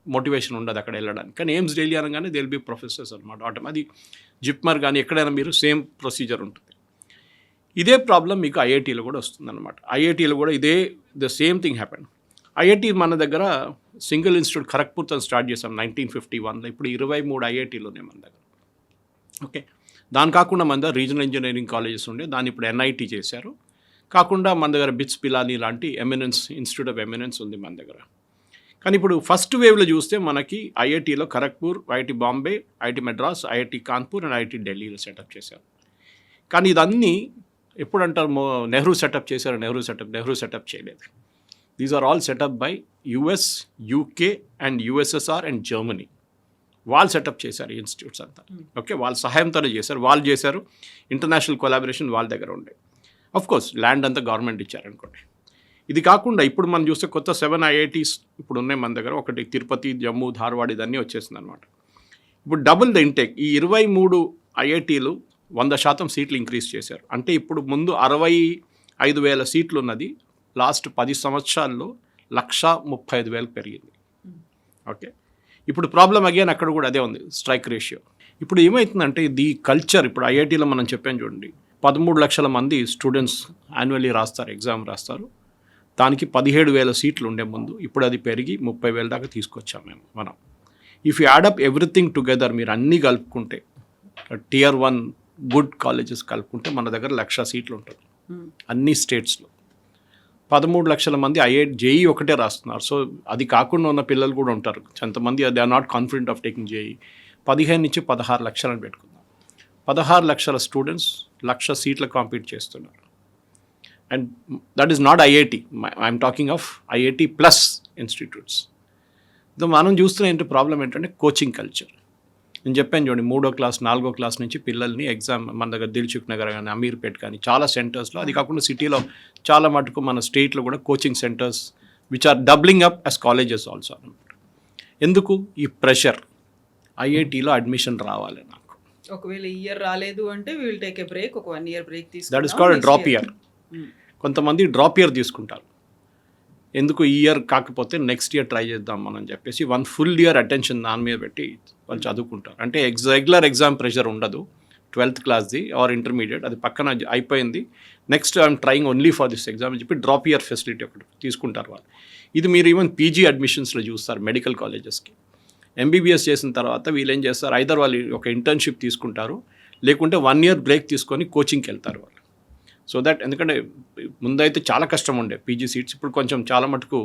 మోటివేషన్ ఉండదు అక్కడ వెళ్ళడానికి. కానీ ఎయిమ్స్ ఢిల్లీ అనగానే దే విల్ బి ప్రొఫెసర్స్ అనమాట. అది జిప్మర్ కానీ ఎక్కడైనా మీరు సేమ్ ప్రొసీజర్ ఉంటుంది. ఇదే ప్రాబ్లం మీకు ఐఐటీలో కూడా వస్తుందన్నమాట. ఐఐటీలో కూడా the same thing happen. IIT మన దగ్గర సింగిల్ ఇన్స్టిట్యూట్ ఖరగ్పూర్తో స్టార్ట్ చేసాం 1951లో. ఇప్పుడు 23 ఐఐటీలు ఉన్నాయి మన దగ్గర. ఓకే, దాని కాకుండా మన దగ్గర రీజనల్ ఇంజనీరింగ్ కాలేజెస్ ఉండే, దాన్ని ఇప్పుడు ఎన్ఐటి చేశారు. కాకుండా మన దగ్గర బిట్స్ పిలానీ లాంటి ఎమినెన్స్, ఇన్స్టిట్యూట్ ఆఫ్ ఎమినెన్స్ ఉంది మన దగ్గర. కానీ ఇప్పుడు ఫస్ట్ వేవ్లో చూస్తే మనకి ఐఐటీలో Kharagpur, IIT Bombay, IIT Madras, IIT Kanpur and IIT ఢిల్లీలో సెటప్ చేశారు. కానీ ఇదన్నీ ఎప్పుడు అంటారు, నెహ్రూ సెటప్ చేశారు, నెహ్రూ సెటప్ చేయలేదు. These are all setup by US, UK and USSR and Germany. వాళ్ళు సెటప్ చేశారు ఈ ఇన్స్టిట్యూట్స్ అంతా. ఓకే, వాళ్ళ సహాయంతోనే చేశారు. వాళ్ళు చేశారు, ఇంటర్నేషనల్ కొలాబరేషన్ వాళ్ళ దగ్గర ఉండే. ఆఫ్ కోర్స్ ల్యాండ్ అంతా గవర్నమెంట్ ఇచ్చారనుకోండి. ఇది కాకుండా ఇప్పుడు మనం చూస్తే కొత్త 7 ఐఐటీస్ ఇప్పుడు ఉన్నాయి మన దగ్గర. ఒకటి తిరుపతి, జమ్మూ, ధార్వాడ్, ఇదన్నీ వచ్చేసింది అనమాట. ఇప్పుడు డబుల్ ద ఇంటేక్. ఈ 23 ఐఐటీలు 100% సీట్లు ఇంక్రీజ్ చేశారు. అంటే ఇప్పుడు ముందు 65,000 సీట్లు ఉన్నది, లాస్ట్ 10 సంవత్సరాల్లో 135,000 పెరిగింది. ఓకే, ఇప్పుడు ప్రాబ్లం అగైన్ అక్కడ కూడా అదే ఉంది, స్ట్రైక్ రేషియో. ఇప్పుడు ఏమవుతుందంటే ది కల్చర్, ఇప్పుడు ఐఐటీలో మనం చెప్పాను చూడండి, 13 లక్షల మంది స్టూడెంట్స్ యాన్యువల్లీ రాస్తారు, ఎగ్జామ్ రాస్తారు. దానికి 17,000 సీట్లు ఉండే ముందు, ఇప్పుడు అది పెరిగి 30,000 దాకా తీసుకొచ్చాం మనం. If you add up everything together, మీరు అన్నీ కలుపుకుంటే, Tier 1 గుడ్ కాలేజెస్ కలుపుకుంటే మన దగ్గర 1,00,000 సీట్లు ఉంటుంది అన్ని స్టేట్స్లో. 13 లక్షల మంది జేఈ ఒకటే రాస్తున్నారు. సో అది కాకుండా ఉన్న పిల్లలు కూడా ఉంటారు కొంతమంది, they are not confident of taking JEE. 15 నుంచి 16 లక్షలను పెట్టుకుందాం. 16 లక్షల స్టూడెంట్స్ 1,00,000 సీట్లు కాంపీట్ చేస్తున్నారు. And that is not IIT, I'm talking of IIT plus institutes. మనం చూస్తున్న ఏంటి ప్రాబ్లం ఏంటంటే కోచింగ్ కల్చర్. నేను చెప్పాను చూడండి, 3వ క్లాస్ 4వ క్లాస్ నుంచి పిల్లల్ని ఎగ్జామ్ మన దగ్గర దిల్సుఖ్ నగర్ కానీ, అమీర్పేట్ కానీ చాలా సెంటర్స్లో, అది కాకుండా సిటీలో చాలా మటుకు మన స్టేట్లో కూడా coaching centres which are doubling up as colleges also అనమాట. ఎందుకు ఈ ప్రెషర్? ఐఐటీలో అడ్మిషన్ రావాలి నాకు. ఒకవేళ ఈ ఇయర్ రాలేదు అంటే విల్ టేక్ ఏ బ్రేక్, ఒక 1 year break that is called drop year. కొంతమంది డ్రాప్ ఇయర్ తీసుకుంటారు. ఎందుకు ఈ ఇయర్ కాకపోతే నెక్స్ట్ ఇయర్ ట్రై చేద్దాం మనం చెప్పేసి 1 full year అటెన్షన్ దాని మీద పెట్టి వాళ్ళు చదువుకుంటారు. అంటే రెగ్యులర్ ఎగ్జామ్ ప్రెషర్ ఉండదు 12th క్లాస్ది ఆర్ ఇంటర్మీడియట్, అది పక్కన అయిపోయింది, next I'm trying only for this exam అని చెప్పి డ్రాప్ ఇయర్ ఫెసిలిటీ ఒకటి తీసుకుంటారు వాళ్ళు. ఇది మీరు ఈవెన్ పీజీ అడ్మిషన్స్లో చూస్తారు మెడికల్ కాలేజెస్కి. ఎంబీబీఎస్ చేసిన తర్వాత వీళ్ళు ఏం చేస్తారు, ఐదర్ వాళ్ళు ఒక ఇంటర్న్షిప్ తీసుకుంటారు, లేకుంటే 1 year బ్రేక్ తీసుకొని కోచింగ్కి వెళ్తారు వాళ్ళు. సో దట్, ఎందుకంటే ముందైతే చాలా కష్టం ఉండే పీజీ సీట్స్, ఇప్పుడు కొంచెం చాలా మటుకు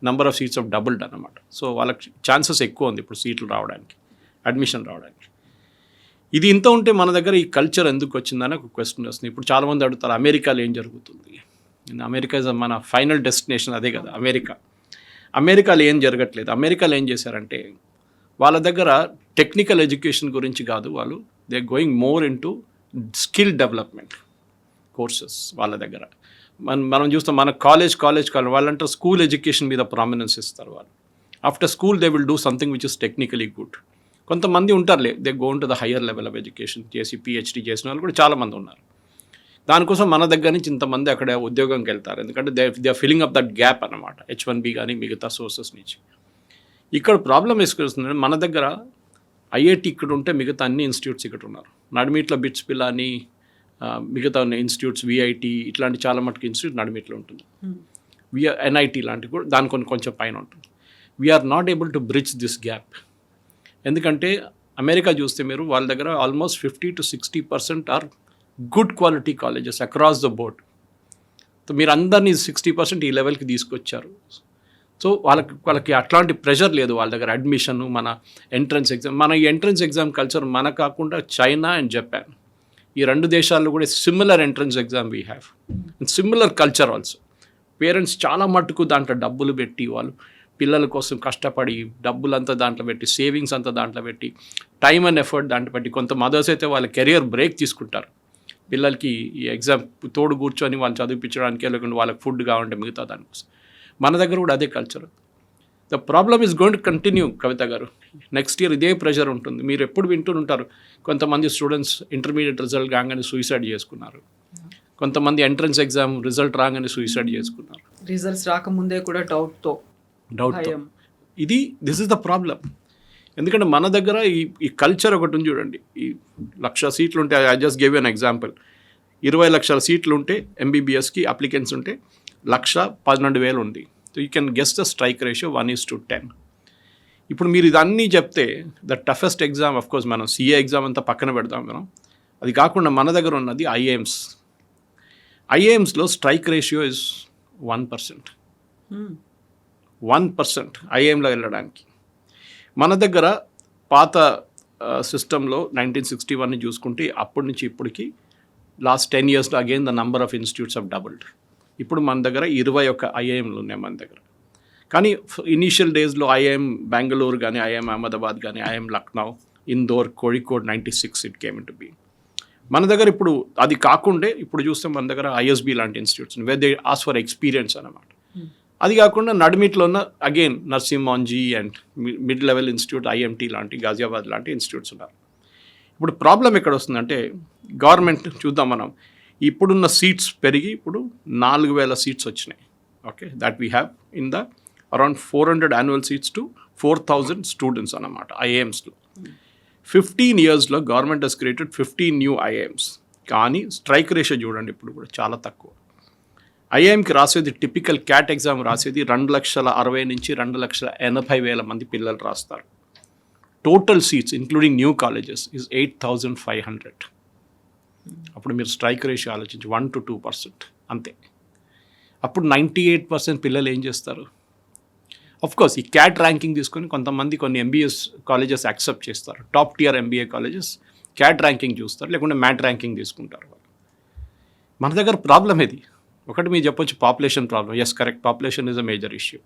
number of seats of doubled అనమాట. సో వాళ్ళకి ఛాన్సెస్ ఎక్కువ ఉంది ఇప్పుడు సీట్లు రావడానికి, అడ్మిషన్ రావడానికి. ఇది ఇంత ఉంటే మన దగ్గర ఈ కల్చర్ ఎందుకు వచ్చిందని ఒక క్వశ్చన్ వస్తుంది. ఇప్పుడు చాలామంది అడుగుతారు అమెరికాలో ఏం జరుగుతుంది. అమెరికా ఇస్ మన ఫైనల్ డెస్టినేషన్, అదే కదా అమెరికా. అమెరికాలో ఏం జరగట్లేదు. అమెరికాలో ఏం చేశారంటే వాళ్ళ దగ్గర టెక్నికల్ ఎడ్యుకేషన్ గురించి కాదు, వాళ్ళు they going more in to skill development courses వాళ్ళ దగ్గర. మనం చూస్తాం మన కాలేజ్ వాళ్ళంటే స్కూల్ ఎడ్యుకేషన్ మీద ప్రామినెన్స్ ఇస్తారు వాళ్ళు. After school they will do something which is technically good. కొంతమంది ఉంటారులే, they gone to the higher level of education చేసి పిహెచ్డీ చేసిన వాళ్ళు కూడా చాలామంది ఉన్నారు. దానికోసం మన దగ్గర నుంచి ఇంతమంది అక్కడ ఉద్యోగంకి వెళ్తారు, ఎందుకంటే they are filling up that gap అనమాట, H1B కానీ మిగతా సోర్సెస్ నుంచి. ఇక్కడ ప్రాబ్లం వేసుకొస్తుందంటే మన దగ్గర ఐఐటి ఇక్కడ ఉంటే మిగతా అన్ని ఇన్స్టిట్యూట్స్ ఇక్కడ ఉన్నారు. నడిమిట్లో బిట్స్ పిల్లని మిగతా ఉన్న ఇన్స్టిట్యూట్స్ విఐటి ఇట్లాంటి చాలా మటుకు ఇన్స్టిట్యూట్ నడిమిట్లో ఉంటుంది. ఎన్ఐటి లాంటివి కూడా దాని కొంచెం పైన ఉంటుంది. We are not able to bridge this gap. ఎందుకంటే అమెరికా చూస్తే మీరు వాళ్ళ దగ్గర almost 50 to 60% are good quality colleges across the board. So మీరు అందరినీ 60% ఈ లెవెల్కి తీసుకొచ్చారు. సో వాళ్ళకి అట్లాంటి ప్రెషర్ లేదు వాళ్ళ దగ్గర. అడ్మిషన్, మన ఎంట్రన్స్ ఎగ్జామ్, మన ఈ ఎంట్రన్స్ ఎగ్జామ్ కల్చర్ మన కాకుండా చైనా అండ్ జపాన్, ఈ 2 దేశాల్లో కూడా similar entrance exam we have, similar culture also. Parents చాలా మట్టుకు దాంట్లో డబ్బులు పెట్టి వాళ్ళు పిల్లల కోసం కష్టపడి డబ్బులంతా దాంట్లో పెట్టి, సేవింగ్స్ అంతా దాంట్లో పెట్టి, టైమ్ అండ్ ఎఫర్ట్ దాంట్లో పెట్టి, కొంత మదర్స్ అయితే వాళ్ళ కెరియర్ బ్రేక్ తీసుకుంటారు పిల్లలకి ఈ ఎగ్జామ్ తోడు కూర్చొని వాళ్ళు చదివించడానికి, లేకుంటే వాళ్ళకి ఫుడ్ కావాలంటే మిగతా దానికోసం. మన దగ్గర కూడా అదే culture. The problem is going to continue. Kavitha గారు, నెక్స్ట్ ఇయర్ ఇదే ప్రెషర్ ఉంటుంది. మీరు ఎప్పుడు వింటుంటారు కొంతమంది స్టూడెంట్స్ ఇంటర్మీడియట్ రిజల్ట్ రాగానే సూసైడ్ చేసుకున్నారు, కొంతమంది ఎంట్రన్స్ ఎగ్జామ్ రిజల్ట్ రాగానే సూసైడ్ చేసుకున్నారు, రిజల్ట్స్ రాకముందే కూడా డౌట్తో. This is the problem. ఎందుకంటే మన దగ్గర ఈ కల్చర్ ఒకటి ఉంది చూడండి. ఈ 1,00,000 సీట్లు ఉంటే, I just give an example, 20 లక్షల సీట్లు ఉంటే ఎంబీబీఎస్కి అప్లికెంట్స్ ఉంటే 1,12,000 ఉంది. So you can guess the strike ratio 1:10. ఇప్పుడు మీరు ఇదన్నీ చెప్తే the toughest exam, of course మనం సిఏ ఎగ్జామ్ అంతా పక్కన పెడతాం మనం, అది కాకుండా మన దగ్గర ఉన్నది ఐఏఎమ్స్. ఐఏఎమ్స్లో స్ట్రైక్ రేషియో ఇస్ 1%. 1% ఐఏఎంలో వెళ్ళడానికి. మన దగ్గర పాత సిస్టంలో 1961 చూసుకుంటే అప్పటి నుంచి ఇప్పటికి లాస్ట్ 10 yearsలో again the number of institutes of doubled. ఇప్పుడు మన దగ్గర 21 ఐఐఎంలు ఉన్నాయి మన దగ్గర. కానీ ఇనీషియల్ డేస్లో ఐఐఎం బెంగళూరు కానీ, ఐఐఎం అహ్మదాబాద్ కానీ, IIM Lucknow, Indore, Kozhikode 96 it came in to be. మన దగ్గర ఇప్పుడు అది కాకుండా ఇప్పుడు చూస్తే మన దగ్గర ఐఎస్బి లాంటి institutes where they ask for experience అన్నమాట. అది కాకుండా నడిమిట్లో ఉన్న again Narsee Monjee and mid level institute, IMT లాంటి, గాజియాబాద్ లాంటి ఇన్స్టిట్యూట్స్ ఉన్నారు. ఇప్పుడు ప్రాబ్లం ఎక్కడ వస్తుందంటే గవర్నమెంట్ చూద్దాం మనం, ఇప్పుడున్న సీట్స్ పెరిగి ఇప్పుడు 4,000 సీట్స్ వచ్చినాయి. Okay, that we have in the around 400 annual seats to 4,000 students అన్నమాట ఐఏఎమ్స్లో. 15 yearsలో government has created 15 new IIMs. కానీ స్ట్రైక్ రేషియో చూడండి ఇప్పుడు కూడా చాలా తక్కువ. ఐఐఎంకి రాసేది టిపికల్ క్యాట్ ఎగ్జామ్ రాసేది 2,60,000 నుంచి 2,80,000 మంది పిల్లలు రాస్తారు. Total seats including new colleges is 8,500. అప్పుడు మీరు స్ట్రైక్ రేషియో ఆలోచించి 1 to 2% అంతే. అప్పుడు 98% పిల్లలు ఏం చేస్తారు? కోర్స్ ఈ క్యాట్ ర్యాంకింగ్ తీసుకొని కొంతమంది కొన్ని ఎంబీఎస్ కాలేజెస్ యాక్సెప్ట్ చేస్తారు, top tier MBA colleges CAT ranking చూస్తారు, లేకుంటే మ్యాట్ ర్యాంకింగ్ తీసుకుంటారు. మన దగ్గర ప్రాబ్లం ఇది ఒకటి. మీరు చెప్పొచ్చు population problem. Yes, correct, population is a major issue.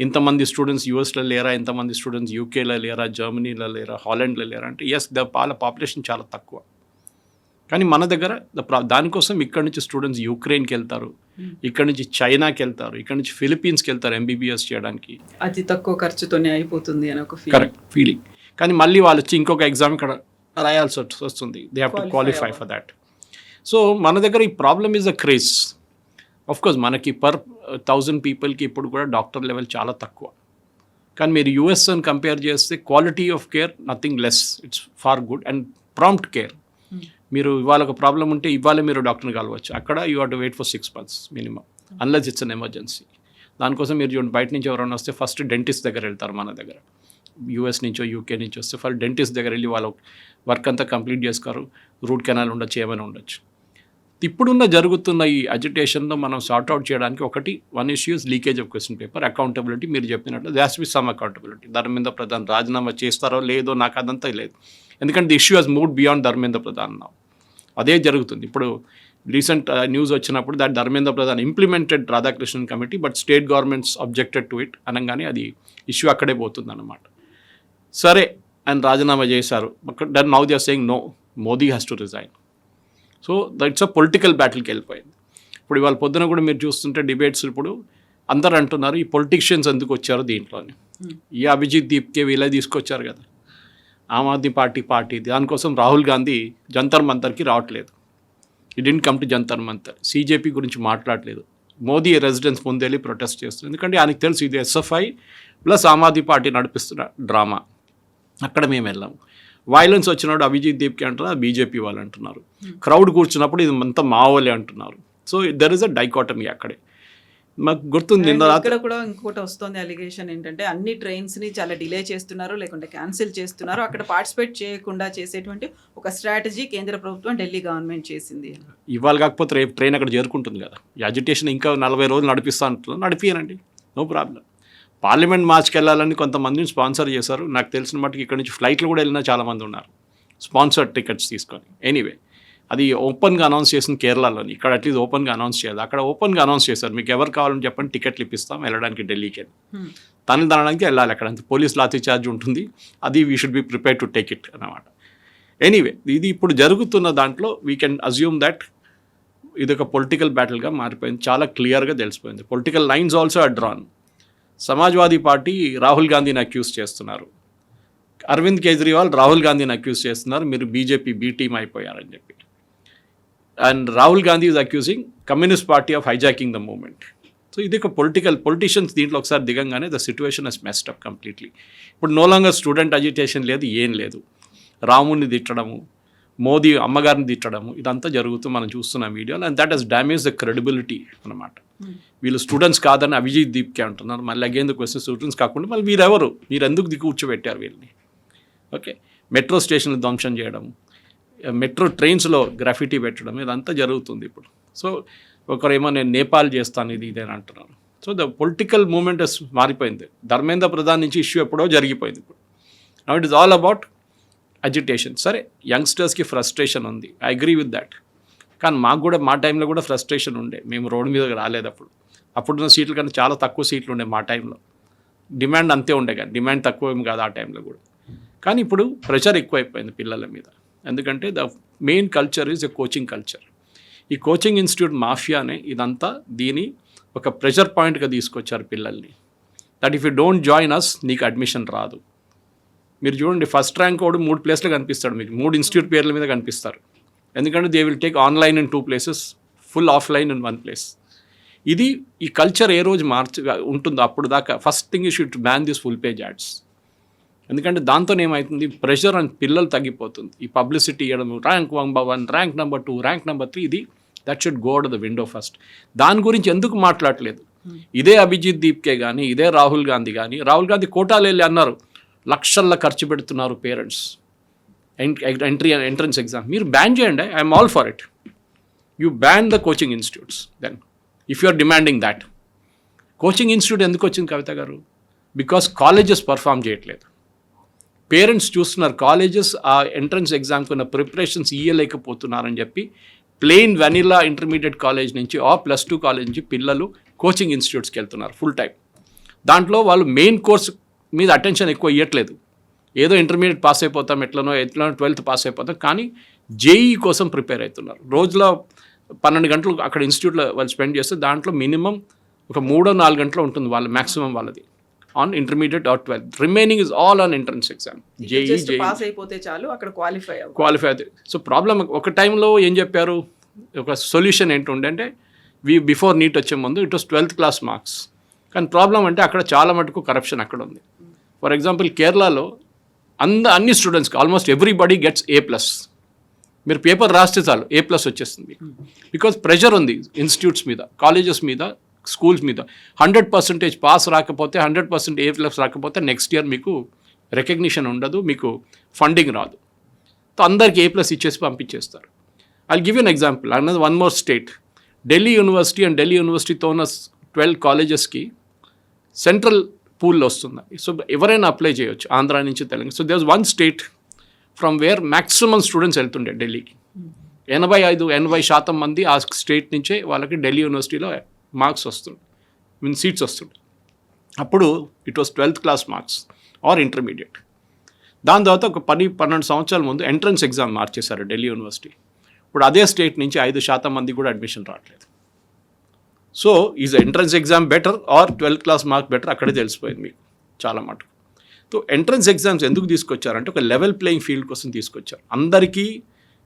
ఇంతమంది స్టూడెంట్స్ యూఎస్లో లేరా, ఇంతమంది స్టూడెంట్స్ యూకేలో లేరా, జర్మనీలో లేరా, హాలండ్లో లేరా అంటే ఎస్, పాపులేషన్ చాలా తక్కువ. కానీ మన దగ్గర దానికోసం ఇక్కడ నుంచి స్టూడెంట్స్ యుక్రెయిన్కి వెళ్తారు, ఇక్కడ నుంచి చైనాకి వెళ్తారు, ఇక్కడ నుంచి ఫిలిప్పీన్స్కి వెళ్తారు ఎంబీబీఎస్ చేయడానికి. అతి తక్కువ ఖర్చుతోనే అయిపోతుంది అని ఒక కరెక్ట్ ఫీలింగ్. కానీ మళ్ళీ వాళ్ళు వచ్చి ఇంకొక ఎగ్జామ్ ఇక్కడ రాయాల్సి వస్తుంది. They have to qualify for that. So మన దగ్గర ఈ problem is a craze. Course మనకి పర్ 1000 పీపుల్కి ఇప్పుడు కూడా డాక్టర్ లెవెల్ చాలా తక్కువ. కానీ మీరు యూఎస్ అని కంపేర్ చేస్తే quality of care nothing less, it's far good and prompt care. మీరు ఇవాళ ఒక ప్రాబ్లం ఉంటే ఇవాళ మీరు డాక్టర్ని కలవచ్చు. అక్కడ you have to wait for 6 months minimum, unless it's an emergency. దానికోసం మీరు చూడండి, బయట నుంచి ఎవరైనా వస్తే ఫస్ట్ డెంటిస్ట్ దగ్గర వెళ్తారు. మన దగ్గర యూఎస్ నుంచో యూకే నుంచి వస్తే ఫస్ట్ డెంటిస్ట్ దగ్గర వెళ్ళి వాళ్ళ వర్క్ అంతా కంప్లీట్ చేసుకోరు. రూట్ కెనాల్ ఉండొచ్చు, ఏమైనా ఉండొచ్చు. ఇప్పుడున్న జరుగుతున్న ఈ అజిటేషన్లో మనం సార్ట్అవుట్ చేయడానికి one issue is leakage of question paper. Accountability మీరు చెప్పినట్లు they has to be some accountability. Dharmendra Pradhan రాజీనామా చేస్తారో లేదో నాకు అదంతా లేదు, ఎందుకంటే the issue has moved beyond Dharmendra Pradhan now. అదే జరుగుతుంది ఇప్పుడు. రీసెంట్ న్యూస్ వచ్చినప్పుడు that Dharmendra Pradhan implemented Radhakrishnan committee but state governments objected to it అనగానే అది ఇష్యూ అక్కడే పోతుంది అన్నమాట. సరే ఆయన రాజీనామా చేశారు, that now they are saying no, Modi has to resign. So that's a political బ్యాటిల్కి వెళ్ళిపోయింది. ఇప్పుడు ఇవాళ పొద్దున కూడా మీరు చూస్తుంటే డిబేట్స్ ఇప్పుడు అందరు అంటున్నారు ఈ పొలిటీషియన్స్ ఎందుకు వచ్చారు దీంట్లోని. ఈ అభిజిత్ దీప్కే వీళ్ళే తీసుకొచ్చారు కదా, ఆమ్ ఆద్మీ పార్టీ దానికోసం రాహుల్ గాంధీ జంతర్ మంతర్కి రావట్లేదు. He didn't come to Jantar Mantar. CJP గురించి మాట్లాడలేదు. మోదీ రెసిడెన్స్ ముందెళ్ళి ప్రొటెస్ట్ చేస్తుంది, ఎందుకంటే ఆయనకు తెలుసు ఇది SFI plus Aam Aadmi party నడిపిస్తున్న డ్రామా. అక్కడ మేము వెళ్ళాము. వైలెన్స్ వచ్చినప్పుడు అభిజిత్ దీప్కి అంటున్నారు, బీజేపీ వాళ్ళు అంటున్నారు. క్రౌడ్ కూర్చున్నప్పుడు ఇది అంతా మావోలే అంటున్నారు. So there is a dichotomy అక్కడే. మాకు గుర్తుంది ఇక్కడ కూడా ఇంకోటి వస్తుంది అలిగేషన్ ఏంటంటే అన్ని ట్రైన్స్ ని చాలా డిలే చేస్తున్నారు, లేకుంటే క్యాన్సిల్ చేస్తున్నారు. అక్కడ పార్టిసిపేట్ చేయకుండా చేసేటువంటి ఒక స్ట్రాటజీ కేంద్ర ప్రభుత్వం ఢిల్లీ గవర్నమెంట్ చేసింది. ఇవాళ కాకపోతే రేపు ట్రైన్ అక్కడ చేరుకుంటుంది కదా. ఈ అజిటేషన్ ఇంకా 40 రోజులు నడిపిస్తా అంటున్నారు, నడిపియనండి, నో ప్రాబ్లం. పార్లమెంట్ మార్చ్కి వెళ్ళాలని కొంతమందిని స్పాన్సర్ చేశారు. నాకు తెలిసిన మట్టుకు ఇక్కడ నుంచి ఫ్లైట్లు కూడా వెళ్ళినా చాలామంది ఉన్నారు స్పాన్సర్డ్ టికెట్స్ తీసుకొని. ఎనీవే అది ఓపెన్గా అనౌన్స్ చేసిన కేరళలోని, ఇక్కడ అట్లీస్ట్ ఓపెన్గా అనౌన్స్ చేయాలి. అక్కడ ఓపెన్గా అనౌన్స్ చేశారు, మీకు ఎవరు కావాలని చెప్పండి టికెట్లు ఇప్పిస్తాం వెళ్ళడానికి ఢిల్లీకి వెళ్ళి. తనని తనడానికి వెళ్ళాలి. అక్కడ అంత పోలీస్ లాఠీ చార్జ్ ఉంటుంది, అది we should be prepare to take it అన్నమాట. ఎనీవే ఇది ఇప్పుడు జరుగుతున్న దాంట్లో వీ కెన్ అజ్యూమ్ దట్ ఇది ఒక పొలిటికల్ బ్యాటిల్గా మారిపోయింది. చాలా క్లియర్గా తెలిసిపోయింది. Political lines also are drawn. Samajwadi Party Rahul గాంధీని అక్యూజ్ చేస్తున్నారు, అరవింద్ కేజ్రీవాల్ రాహుల్ గాంధీని అక్యూజ్ చేస్తున్నారు, మీరు బీజేపీ బీ టీమ్ అయిపోయారని చెప్పి. And Rahul Gandhi is accusing communist party of hijacking the movement. So ఇది ఒక పొలిటీషియన్స్ దీంట్లో ఒకసారి దిగంగానే the situation has messed up completely. ఇప్పుడు నో లాంగర్ స్టూడెంట్ అజిటేషన్ లేదు, ఏం లేదు. రాముని తిట్టడము, మోదీ అమ్మగారిని తిట్టడము, ఇదంతా జరుగుతూ మనం చూస్తున్నాం వీడియోలో. And that has damage the credibility అనమాట. వీళ్ళు స్టూడెంట్స్ కాదని అభిజిత్ దీప్కే అంటున్నారు. మళ్ళీ అగైన్ ద క్వశ్చన్ స్టూడెంట్స్ కాకుండా మళ్ళీ వీరెవరు, మీరు ఎందుకు కూర్చోబెట్టారు వీళ్ళని? ఓకే, మెట్రో స్టేషన్లు ధ్వంసం చేయడం, మెట్రో ట్రైన్స్లో గ్రాఫిటీ పెట్టడం, ఇదంతా జరుగుతుంది ఇప్పుడు. సో ఒకరేమో నేను నేపాల్ చేస్తాను ఇది అని అంటున్నారు. సో ద పొలిటికల్ మూమెంట్ మారిపోయింది. ధర్మేంద్ర ప్రధాన్ నుంచి ఇష్యూ ఎప్పుడో జరిగిపోయింది. ఇప్పుడు now it is all about agitation. సరే యంగ్స్టర్స్కి ఫ్రస్ట్రేషన్ ఉంది, ఐ అగ్రీ విత్ దాట్. కానీ మాకు కూడా మా టైంలో కూడా ఫ్రస్ట్రేషన్ ఉండే. మేము రోడ్డు మీద రాలేదు అప్పుడున్న సీట్ల కన్నా చాలా తక్కువ సీట్లు ఉండే మా టైంలో. డిమాండ్ అంతే ఉండే, కానీ డిమాండ్ తక్కువ ఏమి కాదు ఆ టైంలో కూడా. కానీ ఇప్పుడు ప్రెషర్ ఎక్కువైపోయింది పిల్లల మీద. ఎందుకంటే the main culture is a coaching culture. ఈ కోచింగ్ ఇన్స్టిట్యూట్ మాఫియానే ఇదంతా దీని ఒక ప్రెషర్ పాయింట్గా తీసుకొచ్చారు పిల్లల్ని. That if you don't join us నీకు అడ్మిషన్ రాదు. మీరు చూడండి, ఫస్ట్ ర్యాంక్ వాడు 3 ప్లేస్లో కనిపిస్తాడు, మీకు 3 ఇన్స్టిట్యూట్ పేర్ల మీద కనిపిస్తారు. ఎందుకంటే they will take online in 2 places, full offline in 1 place. ఇది ఈ కల్చర్ ఏ రోజు ఉంటుందో అప్పుడు దాకా first thing you should ban this full page ads. ఎందుకంటే దాంతో ఏమవుతుంది, ప్రెషర్ అని పిల్లలు తగ్గిపోతుంది. ఈ పబ్లిసిటీ ఇవ్వడం, rank 1, rank number 2, rank number 3, ఇది that should go out the window first. దాని గురించి ఎందుకు మాట్లాడలేదు? ఇదే అభిజిత్ దీప్కే కానీ, ఇదే రాహుల్ గాంధీ కానీ, రాహుల్ గాంధీ కోటాలు వెళ్ళి అన్నారు లక్షల్లో ఖర్చు పెడుతున్నారు పేరెంట్స్ ఎంట్రన్స్ ఎగ్జామ్. మీరు బ్యాన్ చేయండి, I'm all for it. You ban the coaching institutes then if you are demanding that. Coaching institute ఎందుకు వచ్చింది Kavitha garu? Because colleges perform చేయట్లేదు. పేరెంట్స్ చూస్తున్నారు కాలేజెస్ ఆ ఎంట్రన్స్ ఎగ్జామ్కి ఉన్న ప్రిపరేషన్స్ ఇయ్యలేకపోతున్నారని చెప్పి ప్లెయిన్ వెనిలా ఇంటర్మీడియట్ కాలేజ్ నుంచి +2 కాలేజ్ నుంచి పిల్లలు కోచింగ్ ఇన్స్టిట్యూట్స్కి వెళ్తున్నారు ఫుల్ టైం. దాంట్లో వాళ్ళు మెయిన్ కోర్స్ మీద అటెన్షన్ ఎక్కువ ఇవ్వట్లేదు. ఏదో ఇంటర్మీడియట్ పాస్ అయిపోతాం, ఎట్లనో 12th పాస్ అయిపోతాం, కానీ జేఈ కోసం ప్రిపేర్ అవుతున్నారు. రోజులో 12 గంటలు అక్కడ ఇన్స్టిట్యూట్లో వాళ్ళు స్పెండ్ చేస్తే దాంట్లో మినిమం ఒక 3-4 గంటలు ఉంటుంది వాళ్ళ మ్యాక్సిమం వాళ్ళది on intermediate or 12th. Remaining is all on entrance exam. JEE pass అయిపోతే చాలు, అక్కడ క్వాలిఫై అవుతుంది. సో ప్రాబ్లం ఒక టైంలో ఏం చెప్పారు, ఒక సొల్యూషన్ ఏంటుండే అంటే బిఫోర్ నీట్ వచ్చే ముందు it was 12th class marks. కానీ ప్రాబ్లం అంటే అక్కడ చాలా మటుకు కరప్షన్ అక్కడ ఉంది. ఫర్ ఎగ్జాంపుల్ కేరళలో అన్ని స్టూడెంట్స్కి ఆల్మోస్ట్ ఎవ్రీబడి గెట్స్ A+. మీరు పేపర్ రాస్తే చాలు A+ వచ్చేస్తుంది. బికాజ్ ప్రెషర్ ఉంది ఇన్స్టిట్యూట్స్ మీద, కాలేజెస్ మీద, స్కూల్స్ మీద. 100% పాస్ రాకపోతే, 100% A+ రాకపోతే నెక్స్ట్ ఇయర్ మీకు రికగ్నిషన్ ఉండదు, మీకు ఫండింగ్ రాదు. సో అందరికి A+ ఇచ్చేసి పంపించేస్తారు. I'll give you an example. అన్నది one more state, Delhi university and Delhi యూనివర్సిటీతో ఉన్న 12 కాలేజెస్కి సెంట్రల్ పూల్లో వస్తుంది. సో ఎవరైనా అప్లై చేయొచ్చు, ఆంధ్ర నుంచి Telangana. So there was one state from where maximum students వెళ్తుండే ఢిల్లీకి. 85% మంది ఆ స్టేట్ నుంచే వాళ్ళకి ఢిల్లీ యూనివర్సిటీలో మార్క్స్ వస్తుండే, సీట్స్ వస్తుండే. అప్పుడు it was 12th class marks are intermediate. దాని తర్వాత ఒక 10-12 సంవత్సరాల ముందు ఎంట్రన్స్ ఎగ్జామ్ మార్చేశారు ఢిల్లీ యూనివర్సిటీ. ఇప్పుడు అదే స్టేట్ నుంచి 5% మంది కూడా అడ్మిషన్ రావట్లేదు. So is entrance exam better or 12th class mark better, అక్కడే తెలిసిపోయింది మీకు చాలా మటుకు. సో ఎంట్రన్స్ ఎగ్జామ్స్ ఎందుకు తీసుకొచ్చారంటే ఒక లెవెల్ ప్లేయింగ్ ఫీల్డ్ కోసం తీసుకొచ్చారు. అందరికీ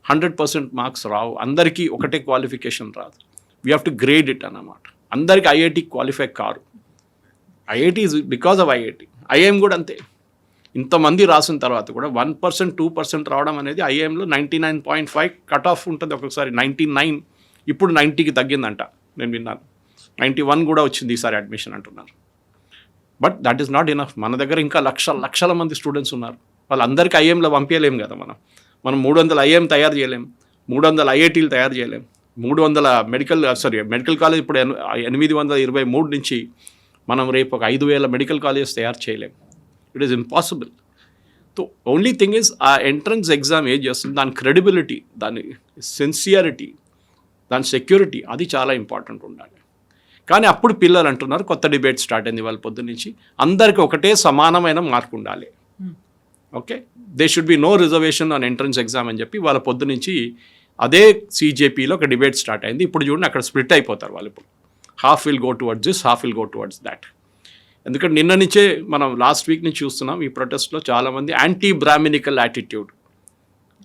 100% మార్క్స్ రావు, అందరికీ ఒకటే క్వాలిఫికేషన్ రాదు. We have to grade it అన్నమాట. అందరికీ IIT qualify car. IIT is because of IIT. IIM కూడా అంతే. ఇంతమంది రాసిన తర్వాత కూడా 1%, 2% రావడం అనేది ఐఐఎంలో 99.5 కట్ ఆఫ్ ఉంటుంది. ఒక్కొక్కసారి 99, ఇప్పుడు 90కి తగ్గిందంట నేను విన్నాను. 91 కూడా వచ్చింది ఈసారి అడ్మిషన్ అంటున్నారు. But that is not enough. మన దగ్గర ఇంకా లక్షల మంది స్టూడెంట్స్ ఉన్నారు. వాళ్ళందరికీ ఐఐఎంలో పంపించలేము కదా. మనం 300 ఐఐఎం తయారు చేయలేం, 300 ఐఐటీలు తయారు చేయలేం, 300 మెడికల్ కాలేజ్ ఇప్పుడు 823 నుంచి మనం రేపు ఒక 5,000 మెడికల్ కాలేజెస్ తయారు చేయలేం. It is impossible. So only thing is ఆ ఎంట్రన్స్ ఎగ్జామ్ ఏం చేస్తుంది, దాని క్రెడిబిలిటీ, దాని సిన్సియారిటీ, దాని సెక్యూరిటీ, అది చాలా ఇంపార్టెంట్ ఉండాలి. కానీ అప్పుడు పిల్లలు అంటున్నారు, కొత్త డిబేట్ స్టార్ట్ అయింది వాళ్ళ పొద్దు నుంచి, అందరికీ ఒకటే సమానమైన మార్క్ ఉండాలి. Okay, they should be no reservation on entrance exam అని చెప్పి వాళ్ళ పొద్దు నుంచి అదే CJPలో ఒక డిబేట్ స్టార్ట్ అయింది. ఇప్పుడు చూడండి అక్కడ స్ప్లిట్ అయిపోతారు వాళ్ళు. ఇప్పుడు half will go towards this, half will go towards that. ఎందుకంటే నిన్న నుంచే మనం లాస్ట్ వీక్ నుంచి చూస్తున్నాం ఈ ప్రొటెస్ట్లో చాలామంది యాంటీ బ్రాహ్మినికల్ యాటిట్యూడ్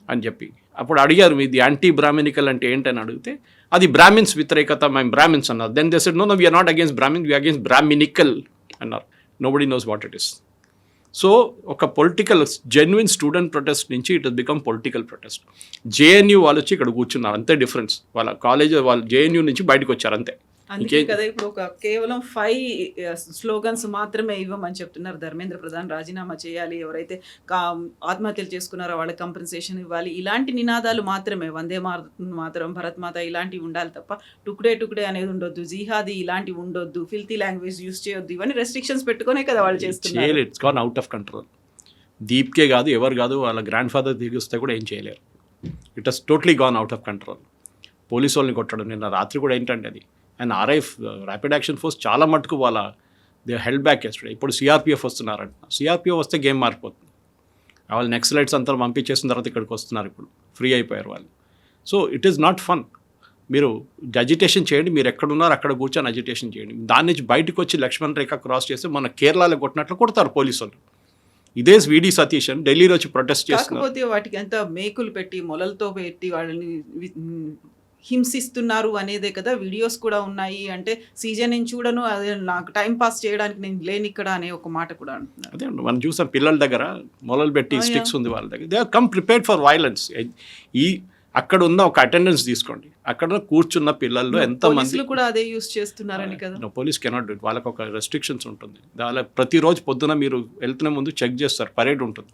అని చెప్పి. అప్పుడు అడిగారు మీది యాంటీ బ్రాహ్మినికల్ అంటే ఏంటని అడిగితే అది బ్రాహ్మిన్స్ వ్యతిరేకత, మేము బ్రాహ్మిన్స్ అన్నారు. Then they said no we are not against Brahmins, we are against Brahminical అన్నారు. Nobody knows what it is. So ఒక పొలిటికల్ జెన్యున్ స్టూడెంట్ ప్రొటెస్ట్ నుంచి it has become political protest. JNU వాళ్ళు వచ్చి ఇక్కడ కూర్చున్నారు, అంతే డిఫరెన్స్. వాళ్ళ కాలేజ్ వాళ్ళు JNU నుంచి బయటకు వచ్చారు అంతే. అందుకే కదా ఇప్పుడు ఒక కేవలం 5 స్లోగన్స్ మాత్రమే ఇవ్వమని చెప్తున్నారు ధర్మేంద్ర ప్రధాన్. రాజీనామా చేయాలి, ఎవరైతే ఆత్మహత్యలు చేసుకున్నారో వాళ్ళకి కంపెన్సేషన్ ఇవ్వాలి, ఇలాంటి నినాదాలు మాత్రమే. వందే మాతరం, భరత్ మాత ఇలాంటివి ఉండాలి తప్ప టుకుడే అనేది ఉండొద్దు, జిహాదీ ఇలాంటివి ఉండొద్దు, ఫిల్తీ లాంగ్వేజ్ యూజ్ చేయొద్దు, ఇవన్నీ రెస్ట్రిక్షన్స్ పెట్టుకునే కదా వాళ్ళు చేస్తున్నారు. It's gone out of control. Deepke కాదు, ఎవరు కాదు, వాళ్ళ గ్రాండ్ ఫాదర్ దిగిస్తే కూడా ఏం చేయలేరు. It has totally gone out of control. Police వాళ్ళని కొట్టడం నిన్న రాత్రి కూడా ఏంటంటే అది. And RIF rapid action force చాలా మటుకు వాళ్ళ దే హెల్డ్ బ్యాక్ ఎస్టర్డే. ఇప్పుడు CRPF వస్తున్నారంట. CRPF వస్తే గేమ్ మారిపోతుంది. వాళ్ళు నెక్సలైట్స్ అంతా పంపించేసిన తర్వాత ఇక్కడికి వస్తున్నారు, ఇప్పుడు ఫ్రీ అయిపోయారు వాళ్ళు. So it is not fun. మీరు అజిటేషన్ చేయండి, మీరు ఎక్కడున్నారు అక్కడ కూర్చొని అజిటేషన్ చేయండి. దాని నుంచి బయటకు వచ్చి లక్ష్మణ్ రేఖ క్రాస్ చేస్తే మన కేరళలో కొట్టినట్లు కొడతారు పోలీసు వాళ్ళు. ఇదే VD సతీష్ అని ఢిల్లీలో వచ్చి ప్రొటెస్ట్ చేస్తున్నారు. కాకపోతే వాటికి ఎంత మేకులు పెట్టి మొలలతో పెట్టి వాళ్ళని హింసిస్తున్నారు అనేదే కదా. వీడియోస్ కూడా ఉన్నాయి. అంటే సీజన్ నేను చూడను, అదే నాకు టైం పాస్ చేయడానికి నేను లేని ఇక్కడ అనే ఒక మాట కూడా అంటున్నారు. అదే మనం చూసాం పిల్లల దగ్గర మొలలు పెట్టి స్టిక్స్ ఉంది వాళ్ళ దగ్గర. They are come prepared for violence. ఈ అక్కడ ఉన్న ఒక అటెండెన్స్ తీసుకోండి, అక్కడ కూర్చున్న పిల్లల్లో ఎంతమంది కూడా అదే యూస్ చేస్తున్నారని కదా. Police cannot do it. వాళ్ళకి ఒక రెస్ట్రిక్షన్స్ ఉంటుంది. వాళ్ళ ప్రతిరోజు పొద్దున మీరు వెళ్తున్న ముందు చెక్ చేస్తారు, పరేడ్ ఉంటుంది.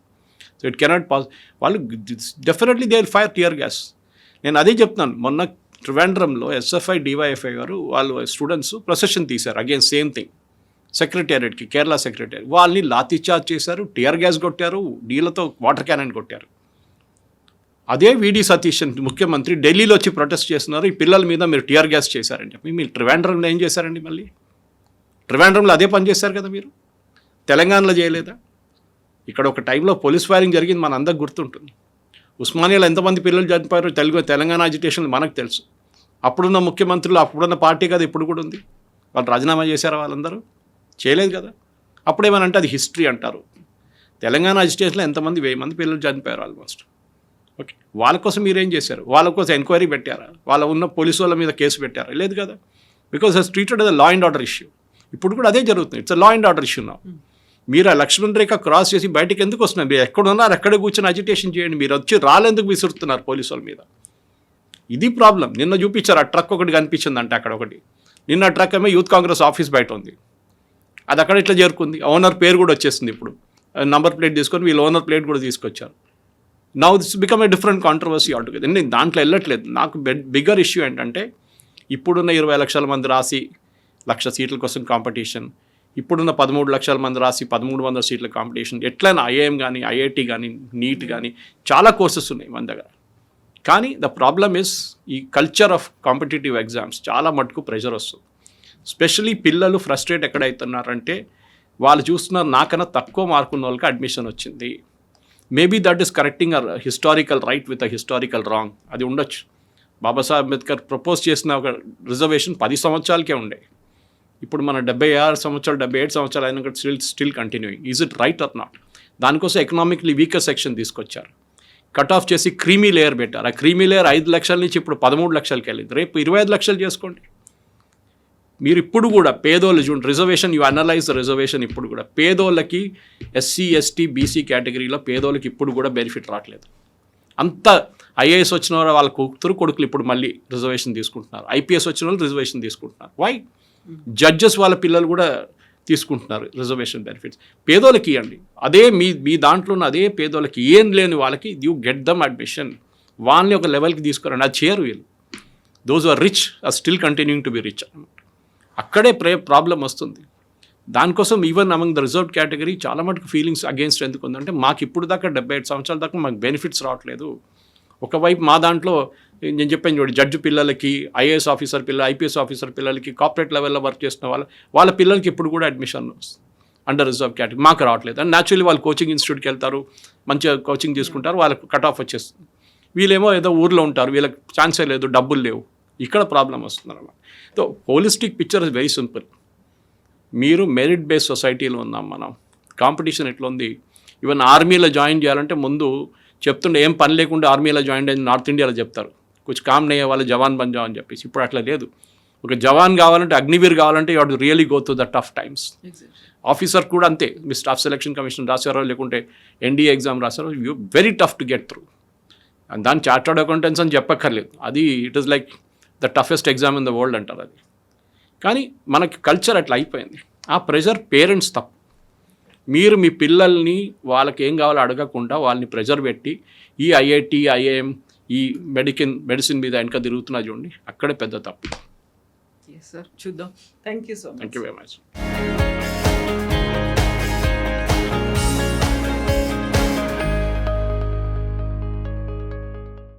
So it cannot pass. వాళ్ళు definitely they will fire tear gas. నేను అదే చెప్తున్నాను. మొన్న ట్రివాండ్రంలో SFI DYFI గారు వాళ్ళు స్టూడెంట్స్ ప్రొసెషన్ తీశారు, అగైన్ సేమ్ థింగ్. సెక్రటేరియట్కి, కేరళ సెక్రటేరియట్ వాళ్ళని లాఠీ చార్జ్ చేశారు, టియర్ గ్యాస్ కొట్టారు, నీళ్ళతో వాటర్ క్యానన్ కొట్టారు. అదే VD సతీష్ ముఖ్యమంత్రి ఢిల్లీలో వచ్చి ప్రొటెస్ట్ చేస్తున్నారు, ఈ పిల్లల మీద మీరు టియర్ గ్యాస్ చేశారని చెప్పి. మీరు ట్రివాండ్రంలో ఏం చేశారండి? మళ్ళీ ట్రివాండ్రంలో అదే పని చేశారు కదా మీరు. తెలంగాణలో చేయలేదా? ఇక్కడ ఒక టైంలో పోలీస్ ఫైరింగ్ జరిగింది, మన అందరికి గుర్తుంటుంది. ఉస్మానియాలో ఎంతమంది పిల్లలు చనిపోయారో తెలంగాణ అజిటేషన్లు మనకు తెలుసు. అప్పుడున్న ముఖ్యమంత్రులు అప్పుడున్న పార్టీ కదా ఇప్పుడు కూడా ఉంది. వాళ్ళు రాజీనామా చేశారా? వాళ్ళందరూ చేయలేదు కదా. అప్పుడేమనంటే అది హిస్టరీ అంటారు. తెలంగాణ అజిటేషన్లో ఎంతమంది 1000 మంది పిల్లలు చనిపోయారు ఆల్మోస్ట్. ఓకే, వాళ్ళ కోసం మీరేం చేశారు? వాళ్ళ కోసం ఎంక్వైరీ పెట్టారా? వాళ్ళ ఉన్న పోలీసు వాళ్ళ మీద కేసు పెట్టారా? లేదు కదా. Because it's treated as a law and order issue. ఇప్పుడు కూడా అదే జరుగుతుంది. It's law and order issue నా. మీరు ఆ లక్ష్మణ్ రేఖ క్రాస్ చేసి బయటకు ఎందుకు వస్తున్నారు? మీరు ఎక్కడున్నారు అక్కడే కూర్చొని అజిటేషన్ చేయండి. మీరు వచ్చి రాళ్ళెందుకు విసురుతున్నారు పోలీసు వాళ్ళ మీద? ఇది ప్రాబ్లం. నిన్న చూపించారు ఆ ట్రక్ ఒకటి కనిపించింది అంటే అక్కడ ఒకటి. నిన్న ట్రక్ ఏమో యూత్ కాంగ్రెస్ ఆఫీస్ బయట ఉంది. అది అక్కడ ఇట్లా చేరుకుంది. ఓనర్ పేరు కూడా వచ్చేసింది. ఇప్పుడు నంబర్ ప్లేట్ తీసుకొని వీళ్ళు ఓనర్ ప్లేట్ కూడా తీసుకొచ్చారు. Now this become a different controversy altogether. నేను దాంట్లో వెళ్ళట్లేదు. నాకు బిగ్గర్ ఇష్యూ ఏంటంటే ఇప్పుడున్న 20 లక్షల మంది రాసి 1,00,000 సీట్ల కోసం కాంపిటీషన్, ఇప్పుడున్న 13 లక్షల మంది రాసి 1,300 సీట్ల కాంపిటీషన్. ఎట్లయినా ఐఐఎం కానీ ఐఐటి కానీ నీట్ కానీ చాలా కోర్సెస్ ఉన్నాయి మన దగ్గర. కానీ ద ప్రాబ్లమ్ ఇస్ ఈ కల్చర్ ఆఫ్ కాంపిటేటివ్ ఎగ్జామ్స్ చాలా మటుకు ప్రెషర్ వస్తుంది. స్పెషలీ పిల్లలు ఫ్రస్ట్రేట్ ఎక్కడవుతున్నారంటే వాళ్ళు చూస్తున్నారు నాకన్నా తక్కువ మార్కున్న వాళ్ళకి అడ్మిషన్ వచ్చింది. Maybe that is correcting a historical right with a historical wrong. అది ఉండొచ్చు. బాబాసాహెబ్ అంబేద్కర్ ప్రపోజ్ చేసిన ఒక రిజర్వేషన్ 10 సంవత్సరాలకే ఉండే. ఇప్పుడు మన 76 సంవత్సరాలు 77 సంవత్సరాలు అయినా still continuing. Is it right are not? దానికోసం ఎకనామిక్లీ వీకర్ సెక్షన్ తీసుకొచ్చారు. కట్ ఆఫ్ చేసి క్రీమీ లేయర్ పెట్టారు. ఆ క్రీమీ లేయర్ 5 లక్షల నుంచి ఇప్పుడు 13 లక్షలకి వెళ్ళింది. రేపు 25 లక్షలు చేసుకోండి. మీరు ఇప్పుడు కూడా పేదోళ్ళు చూడండి, రిజర్వేషన్ యూ అనలైజ్ రిజర్వేషన్. ఇప్పుడు కూడా పేదోళ్ళకి ఎస్సీ ఎస్టీ బీసీ కేటగిరీలో పేదోళ్ళకి ఇప్పుడు కూడా బెనిఫిట్ రావట్లేదు. అంత ఐఏఎస్ వచ్చిన వాళ్ళ కూతురు కొడుకులు ఇప్పుడు మళ్ళీ రిజర్వేషన్ తీసుకుంటున్నారు. ఐపీఎస్ వచ్చిన వాళ్ళు రిజర్వేషన్ తీసుకుంటున్నారు. వై? జడ్జెస్ వాళ్ళ పిల్లలు కూడా తీసుకుంటున్నారు రిజర్వేషన్ బెనిఫిట్స్. పేదోళ్ళకి ఇవ్వండి. అదే మీ దాంట్లో ఉన్న అదే పేదోళ్ళకి ఏం లేని వాళ్ళకి యూ గెట్ దమ్ అడ్మిషన్. వాళ్ళని ఒక లెవెల్కి తీసుకురండి. అది చేయరు వీళ్ళు. Those are rich are still continuing to be rich. అక్కడే ప్రాబ్లం వస్తుంది. దానికోసం even among the reserved category చాలా మటుకు ఫీలింగ్స్ అగేన్స్ట్ ఎందుకు ఉందంటే మాకు ఇప్పుడు దాకా 75 సంవత్సరాల దాకా మాకు బెనిఫిట్స్ రావట్లేదు. ఒకవైపు మా దాంట్లో నేను చెప్పాను చూడండి, జడ్జి పిల్లలకి, ఐఏఎస్ ఆఫీసర్ పిల్లలు, ఐపీఎస్ ఆఫీసర్ పిల్లలకి, కార్పొరేట్ లెవెల్లో వర్క్ చేస్తున్న వాళ్ళ పిల్లలకి ఇప్పుడు కూడా అడ్మిషన్ అండర్ రిజర్వ్ కేటగిరీ మాకు రావట్లేదు. అండ్ న్యాచురల్లీ వాళ్ళు కోచింగ్ ఇన్స్టిట్యూట్కి వెళ్తారు, మంచిగా కోచింగ్ తీసుకుంటారు, వాళ్ళకి కట్ ఆఫ్ వచ్చేస్తుంది. వీళ్ళేమో ఏదో ఊర్లో ఉంటారు, వీళ్ళకి ఛాన్సే లేదు, డబ్బులు లేవు. ఇక్కడ ప్రాబ్లం వస్తుంది అన్నమాట. So holistic picture is very simple. మీరు మెరిట్ బేస్డ్ సొసైటీలో ఉన్నాం మనం. కాంపిటీషన్ ఎట్లా ఉంది? ఈవెన్ ఆర్మీలో జాయిన్ చేయాలంటే ముందు చెప్తుండే ఏం పని లేకుండా ఆర్మీలో జాయిన్ అయ్యి నార్త్ ఇండియాలో చెప్తారు కొంచెం కామ్ నయ్యే వాళ్ళు జవాన్ బన్ జావ్ అని చెప్పేసి. ఇప్పుడు అట్లా లేదు. ఒక జవాన్ కావాలంటే, అగ్నివీర్ కావాలంటే you have to really go through the tough times. Officer కూడా అంతే. మీ స్టాఫ్ సెలక్షన్ కమిషన్ రాశారో లేకుంటే ఎన్డీఏ ఎగ్జామ్ రాశారో, you very tough to get through. And దాని చార్టర్డ్ అకౌంటెంట్స్ అని చెప్పక్కర్లేదు. అది it is like the toughest exam in the world అంటారు అది. కానీ మనకి కల్చర్ అట్లా అయిపోయింది. ఆ ప్రెషర్ పేరెంట్స్ తప్పు. మీరు మీ పిల్లల్ని వాళ్ళకి ఏం కావాలో అడగకుండా వాళ్ళని ప్రెషర్ పెట్టి ఈ ఐఐటి ఐఐఎం ఈ మెడిసిన్ మీద వెనక తిరుగుతున్నా చూడండి, అక్కడే పెద్ద తప్పు. సార్ చూద్దాం. Thank you so much. Thank you very much.